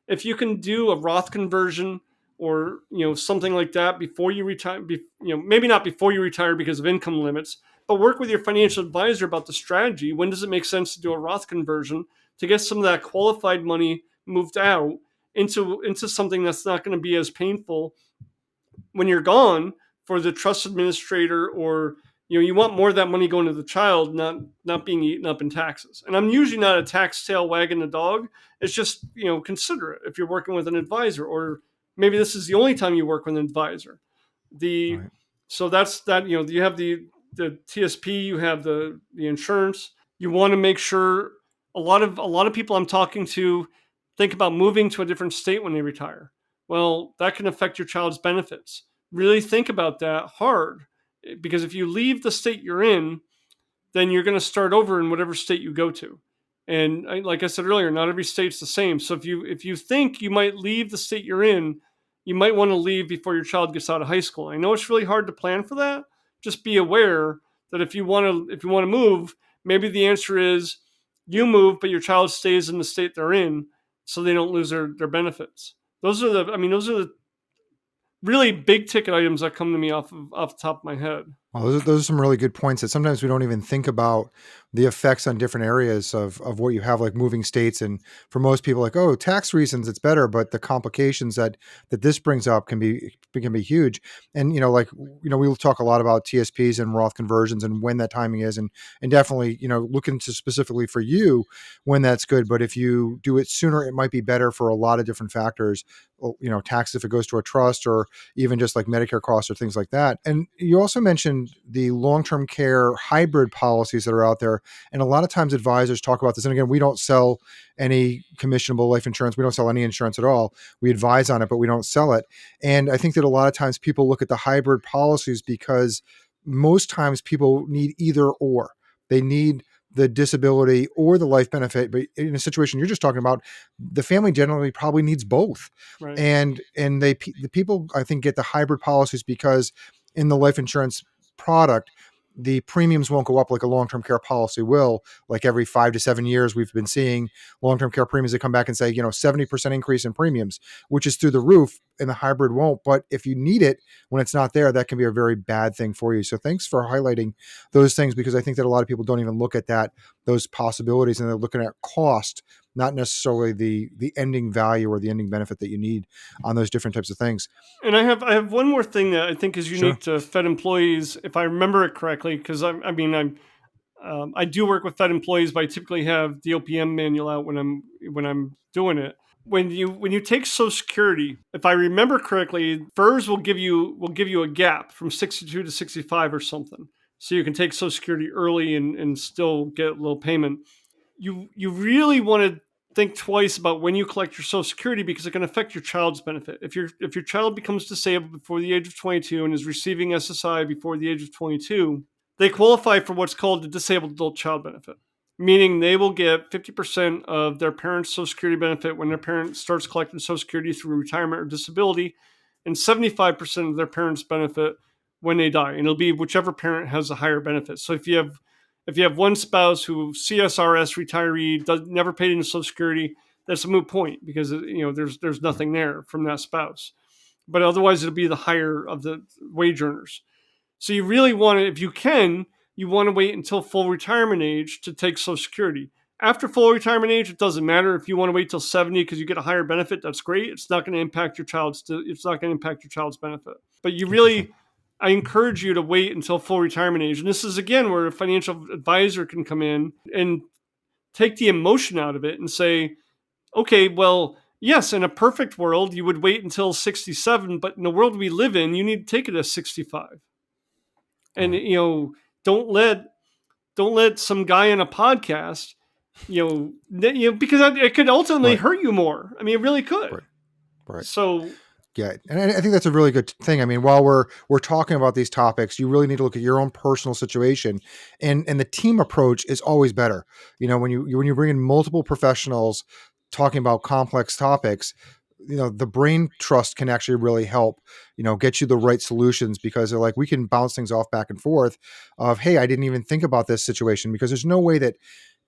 If you can do a Roth conversion or something like that before you retire, maybe not before you retire because of income limits, but work with your financial advisor about the strategy. When does it make sense to do a Roth conversion to get some of that qualified money moved out into something that's not going to be as painful when you're gone for the trust administrator, or you want more of that money going to the child, not being eaten up in taxes. And I'm usually not a tax tail wagging the dog. It's just, consider it if you're working with an advisor, or maybe this is the only time you work with an advisor. Right. So that's that. You have the TSP, you have the insurance. You want to make sure. A lot of people I'm talking to think about moving to a different state when they retire. Well, that can affect your child's benefits. Really think about that hard, because if you leave the state you're in, then you're going to start over in whatever state you go to. And like I said earlier, not every state's the same. So if you think you might leave the state you're in, you might want to leave before your child gets out of high school. I know it's really hard to plan for that. Just be aware that if you want to move, maybe the answer is you move, but your child stays in the state they're in, so they don't lose their benefits. Those are the really big ticket items that come to me off the top of my head. Well, those are some really good points that sometimes we don't even think about the effects on different areas of what you have, like moving states. And for most people, like, oh, tax reasons, it's better, but the complications that this brings up can be huge. And, we'll talk a lot about TSPs and Roth conversions and when that timing is, and definitely, look into specifically for you when that's good. But if you do it sooner, it might be better for a lot of different factors, tax if it goes to a trust, or even just like Medicare costs or things like that. And you also mentioned mentioned the long-term care hybrid policies that are out there. And a lot of times advisors talk about this. And again, we don't sell any commissionable life insurance. We don't sell any insurance at all. We advise on it, but we don't sell it. And I think that a lot of times people look at the hybrid policies because most times people need either or. They need the disability or the life benefit. But in a situation you're just talking about, the family generally probably needs both. Right. And the people, I think, get the hybrid policies because in the life insurance product, the premiums won't go up like a long-term care policy will. Like every 5 to 7 years, we've been seeing long-term care premiums that come back and say, 70% increase in premiums, which is through the roof, and the hybrid won't. But if you need it when it's not there, that can be a very bad thing for you. So thanks for highlighting those things, because I think that a lot of people don't even look at those possibilities, and they're looking at cost, not necessarily the ending value or the ending benefit that you need on those different types of things. And I have one more thing that I think is unique Sure. to Fed employees, if I remember it correctly, because I do work with Fed employees, but I typically have the OPM manual out when I'm doing it. When you take Social Security, if I remember correctly, FERS will give you a gap from 62 to 65 or something, so you can take Social Security early and still get a little payment. You really want to think twice about when you collect your Social Security, because it can affect your child's benefit. If your child becomes disabled before the age of 22 and is receiving SSI before the age of 22, they qualify for what's called the Disabled Adult Child Benefit, meaning they will get 50% of their parents' Social Security benefit when their parent starts collecting Social Security through retirement or disability, and 75% of their parents' benefit when they die. And it'll be whichever parent has a higher benefit. So if you have one spouse who CSRS retiree never paid into Social Security, that's a moot point, because there's nothing there from that spouse. But otherwise, it'll be the higher of the wage earners. So you really want to, if you can, you want to wait until full retirement age to take Social Security. After full retirement age, it doesn't matter if you want to wait till 70 because you get a higher benefit. That's great. It's not going to impact your child's benefit. But I encourage you to wait until full retirement age. And this is again where a financial advisor can come in and take the emotion out of it and say, okay, well, yes, in a perfect world, you would wait until 67, but in the world we live in, you need to take it at 65. And don't let some guy on a podcast, because it could ultimately hurt you more. I mean, it really could. Right. So yeah, and I think that's a really good thing. I mean, while we're talking about these topics, you really need to look at your own personal situation, and the team approach is always better. When you bring in multiple professionals talking about complex topics, the brain trust can actually really help, get you the right solutions, because they're like, we can bounce things off back and forth of, hey, I didn't even think about this situation, because there's no way that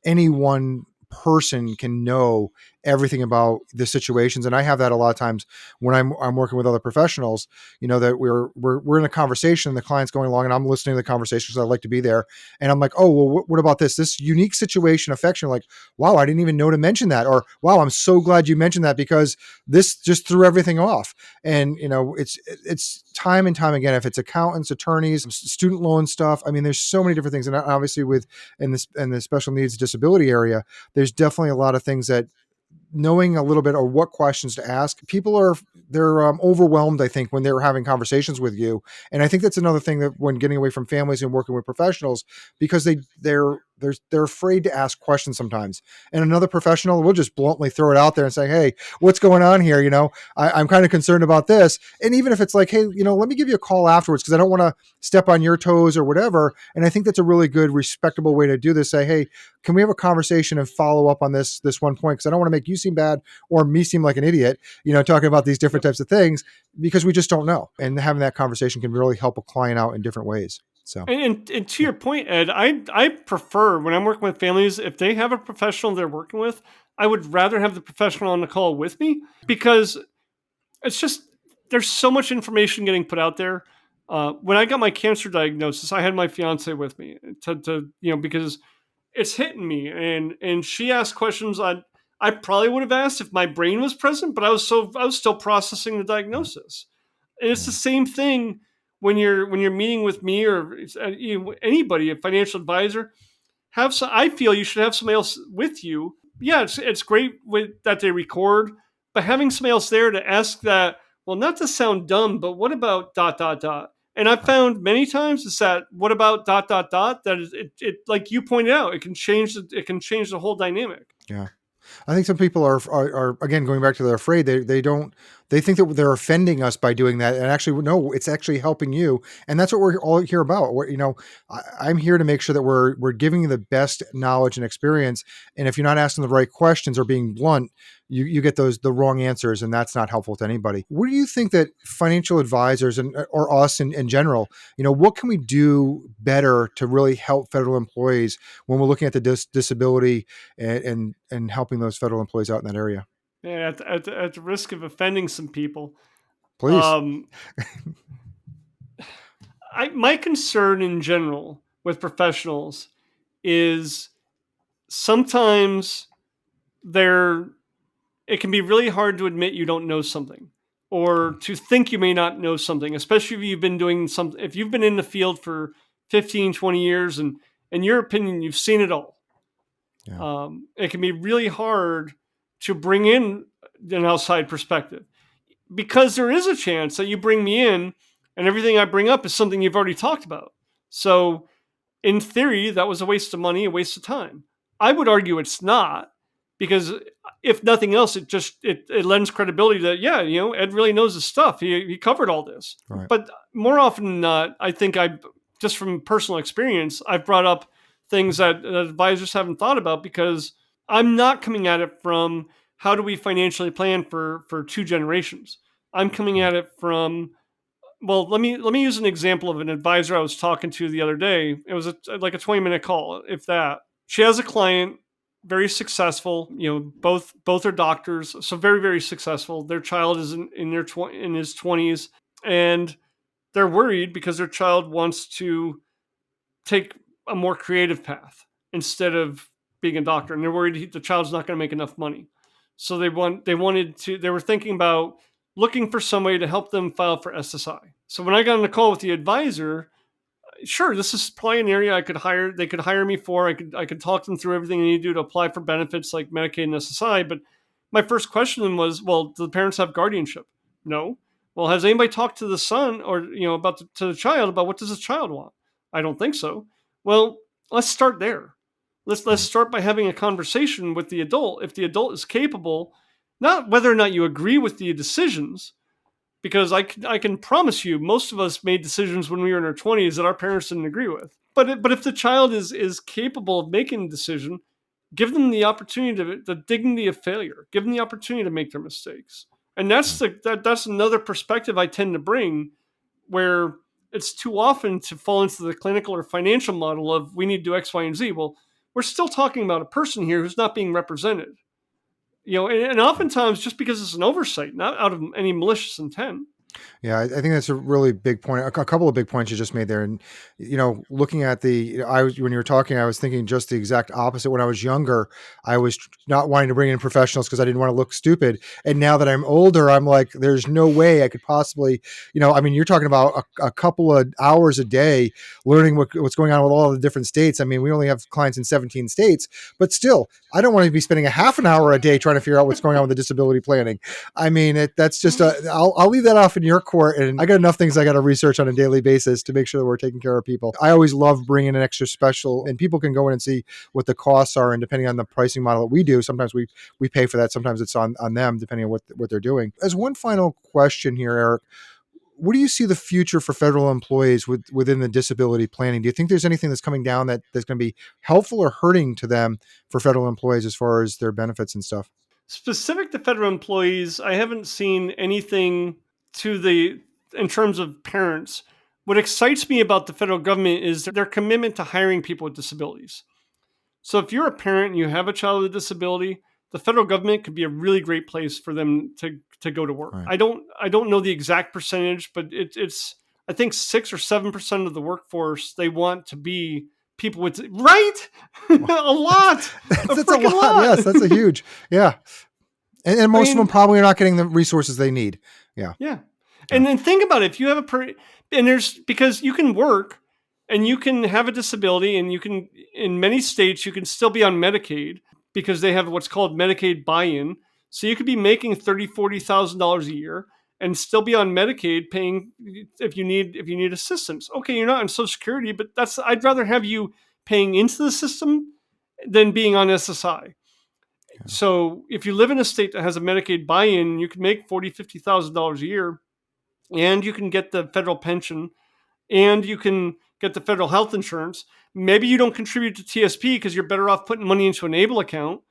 any one person can know everything about the situations. And I have that a lot of times when I'm working with other professionals, that we're in a conversation and the client's going along and I'm listening to the conversation because I like to be there. And I'm like, oh, well, what about this unique situation affects you? Like, wow, I didn't even know to mention that. Or, wow, I'm so glad you mentioned that, because this just threw everything off. And, it's time and time again, if it's accountants, attorneys, student loan stuff, I mean, there's so many different things. And obviously in the special needs disability area, there's definitely a lot of things that knowing a little bit of what questions to ask. People they're overwhelmed, I think, when they're having conversations with you. And I think that's another thing, that when getting away from families and working with professionals, because they're afraid to ask questions sometimes. And another professional will just bluntly throw it out there and say, hey, what's going on here? I'm kind of concerned about this. And even if it's like, hey, let me give you a call afterwards, because I don't want to step on your toes or whatever. And I think that's a really good, respectable way to do this. Say, hey, can we have a conversation and follow up on this one point? Because I don't want to make you seem bad or me seem like an idiot, talking about these different types of things, because we just don't know. And having that conversation can really help a client out in different ways. So, and to your point, Ed, I prefer, when I'm working with families, if they have a professional they're working with, I would rather have the professional on the call with me, because it's just, there's so much information getting put out there. When I got my cancer diagnosis, I had my fiance with me because it's hitting me, and she asked questions I probably would have asked if my brain was present, but I was still processing the diagnosis. And it's the same thing when you're meeting with me or anybody, a financial advisor. I feel you should have somebody else with you. Yeah, it's great that they record, but having somebody else there to ask that, well, not to sound dumb, but what about ... And I've found many times is that what about ... that is it like you pointed out, it can change the whole dynamic. Yeah. I think some people are again going back to they're afraid. They think that they're offending us by doing that, and actually no, it's actually helping you, and that's what we're all here about. I'm here to make sure that we're giving you the best knowledge and experience, and if you're not asking the right questions or being blunt, you get the wrong answers, and that's not helpful to anybody. What do you think that financial advisors or us in general, what can we do better to really help federal employees when we're looking at the disability and helping those federal employees out in that area? And at the risk of offending some people, Please. um, my concern in general with professionals is sometimes it can be really hard to admit you don't know something or to think you may not know something, especially if you've been doing something, if you've been in the field for 15, 20 years and in your opinion, you've seen it all. Yeah. It can be really hard to bring in an outside perspective because there is a chance that you bring me in and everything I bring up is something you've already talked about. So in theory, that was a waste of money, a waste of time. I would argue it's not, because if nothing else, it lends credibility that, yeah, Ed really knows his stuff. He covered all this. Right. But more often than not, I think just from personal experience, I've brought up things that advisors haven't thought about because I'm not coming at it from how do we financially plan for two generations. I'm coming at it from, well, let me use an example of an advisor I was talking to the other day. It was like a 20-minute call, if that. She has a client, very successful. Both are doctors, so very, very successful. Their child is in his 20s, and they're worried because their child wants to take a more creative path instead of being a doctor, and they're worried the child's not going to make enough money. So they were thinking about looking for somebody to help them file for SSI. So when I got on the call with the advisor, sure, this is probably an area they could hire me for. I could talk them through everything they need to do to apply for benefits like Medicaid and SSI. But my first question was, well, do the parents have guardianship? No. Well, has anybody talked to the son or, to the child about what does the child want? I don't think so. Well, let's start there. Let's start by having a conversation with the adult. If the adult is capable, not whether or not you agree with the decisions, because I can promise you, most of us made decisions when we were in our 20s that our parents didn't agree with. But if the child is capable of making a decision, give them the opportunity the dignity of failure. Give them the opportunity to make their mistakes. And that's another perspective I tend to bring, where it's too often to fall into the clinical or financial model of we need to do X, Y, and Z. Well, we're still talking about a person here who's not being represented. And oftentimes just because it's an oversight, not out of any malicious intent. Yeah, I think that's a really big point. A couple of big points you just made there, and looking at when you were talking, I was thinking just the exact opposite. When I was younger, I was not wanting to bring in professionals because I didn't want to look stupid. And now that I'm older, I'm like, there's no way I could possibly, you're talking about a couple of hours a day learning what's going on with all the different states. I mean, we only have clients in 17 states, but still, I don't want to be spending a half an hour a day trying to figure out what's going on with the disability planning. I mean, that's just I'll leave that off in your court, and I got enough things I got to research on a daily basis to make sure that we're taking care of people. I always love bringing an extra special, and people can go in and see what the costs are, and depending on the pricing model that we do, sometimes we pay for that, sometimes it's on them depending on what they're doing. As one final question here, Eric, what do you see the future for federal employees within the disability planning? Do you think there's anything that's coming down that's going to be helpful or hurting to them for federal employees as far as their benefits and stuff? Specific to federal employees, I haven't seen anything in terms of parents. What excites me about the federal government is their commitment to hiring people with disabilities. So if you're a parent and you have a child with a disability, the federal government could be a really great place for them to go to work. Right. I don't know the exact percentage, but it's I think 6 or 7% of the workforce they want to be people with, right? A lot. That's a lot. Yes, that's a huge, yeah. And most of them probably are not getting the resources they need. Yeah. Yeah. And then think about it. If you have because you can work and you can have a disability, and you can, in many states, you can still be on Medicaid because they have what's called Medicaid buy-in. So you could be making $30,000, $40,000 a year, and still be on Medicaid paying if you need assistance. Okay, you're not on Social Security, but I'd rather have you paying into the system than being on SSI. So if you live in a state that has a Medicaid buy-in, you can make $40,000-$50,000 a year, and you can get the federal pension, and you can get the federal health insurance. Maybe you don't contribute to TSP because you're better off putting money into an ABLE account,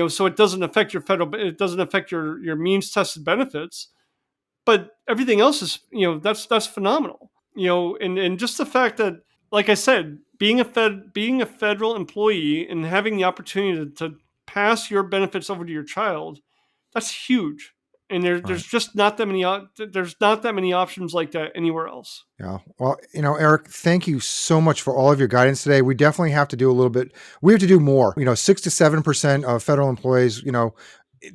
so it doesn't affect your means tested benefits. But everything else is, that's phenomenal. And just the fact that, like I said, being a federal employee and having the opportunity to pass your benefits over to your child, that's huge. And there's just not that many options like that anywhere else. Yeah. Well, Eric, thank you so much for all of your guidance today. We definitely have to do a little bit. We have to do more. 6 to 7% of federal employees,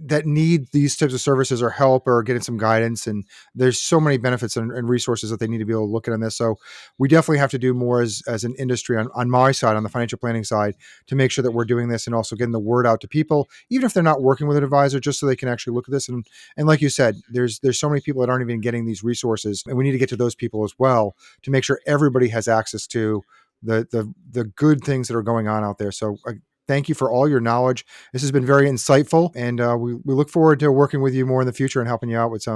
that need these types of services or help or getting some guidance. And there's so many benefits and resources that they need to be able to look at on this. So we definitely have to do more as an industry on my side, on the financial planning side, to make sure that we're doing this and also getting the word out to people, even if they're not working with an advisor, just so they can actually look at this. And like you said, there's so many people that aren't even getting these resources, and we need to get to those people as well to make sure everybody has access to the good things that are going on out there. So thank you for all your knowledge. This has been very insightful, and we look forward to working with you more in the future and helping you out with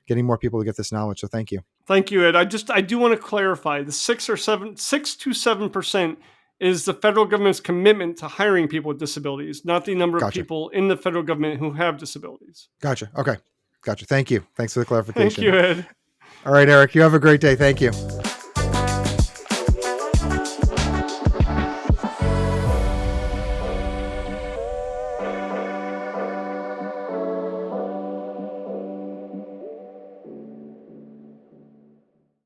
getting more people to get this knowledge. So thank you. Thank you, Ed. I do want to clarify the 6 to 7% is the federal government's commitment to hiring people with disabilities, not the number of people in the federal government who have disabilities. Gotcha. Okay. Gotcha. Thank you. Thanks for the clarification. Thank you, Ed. All right, Eric, you have a great day. Thank you.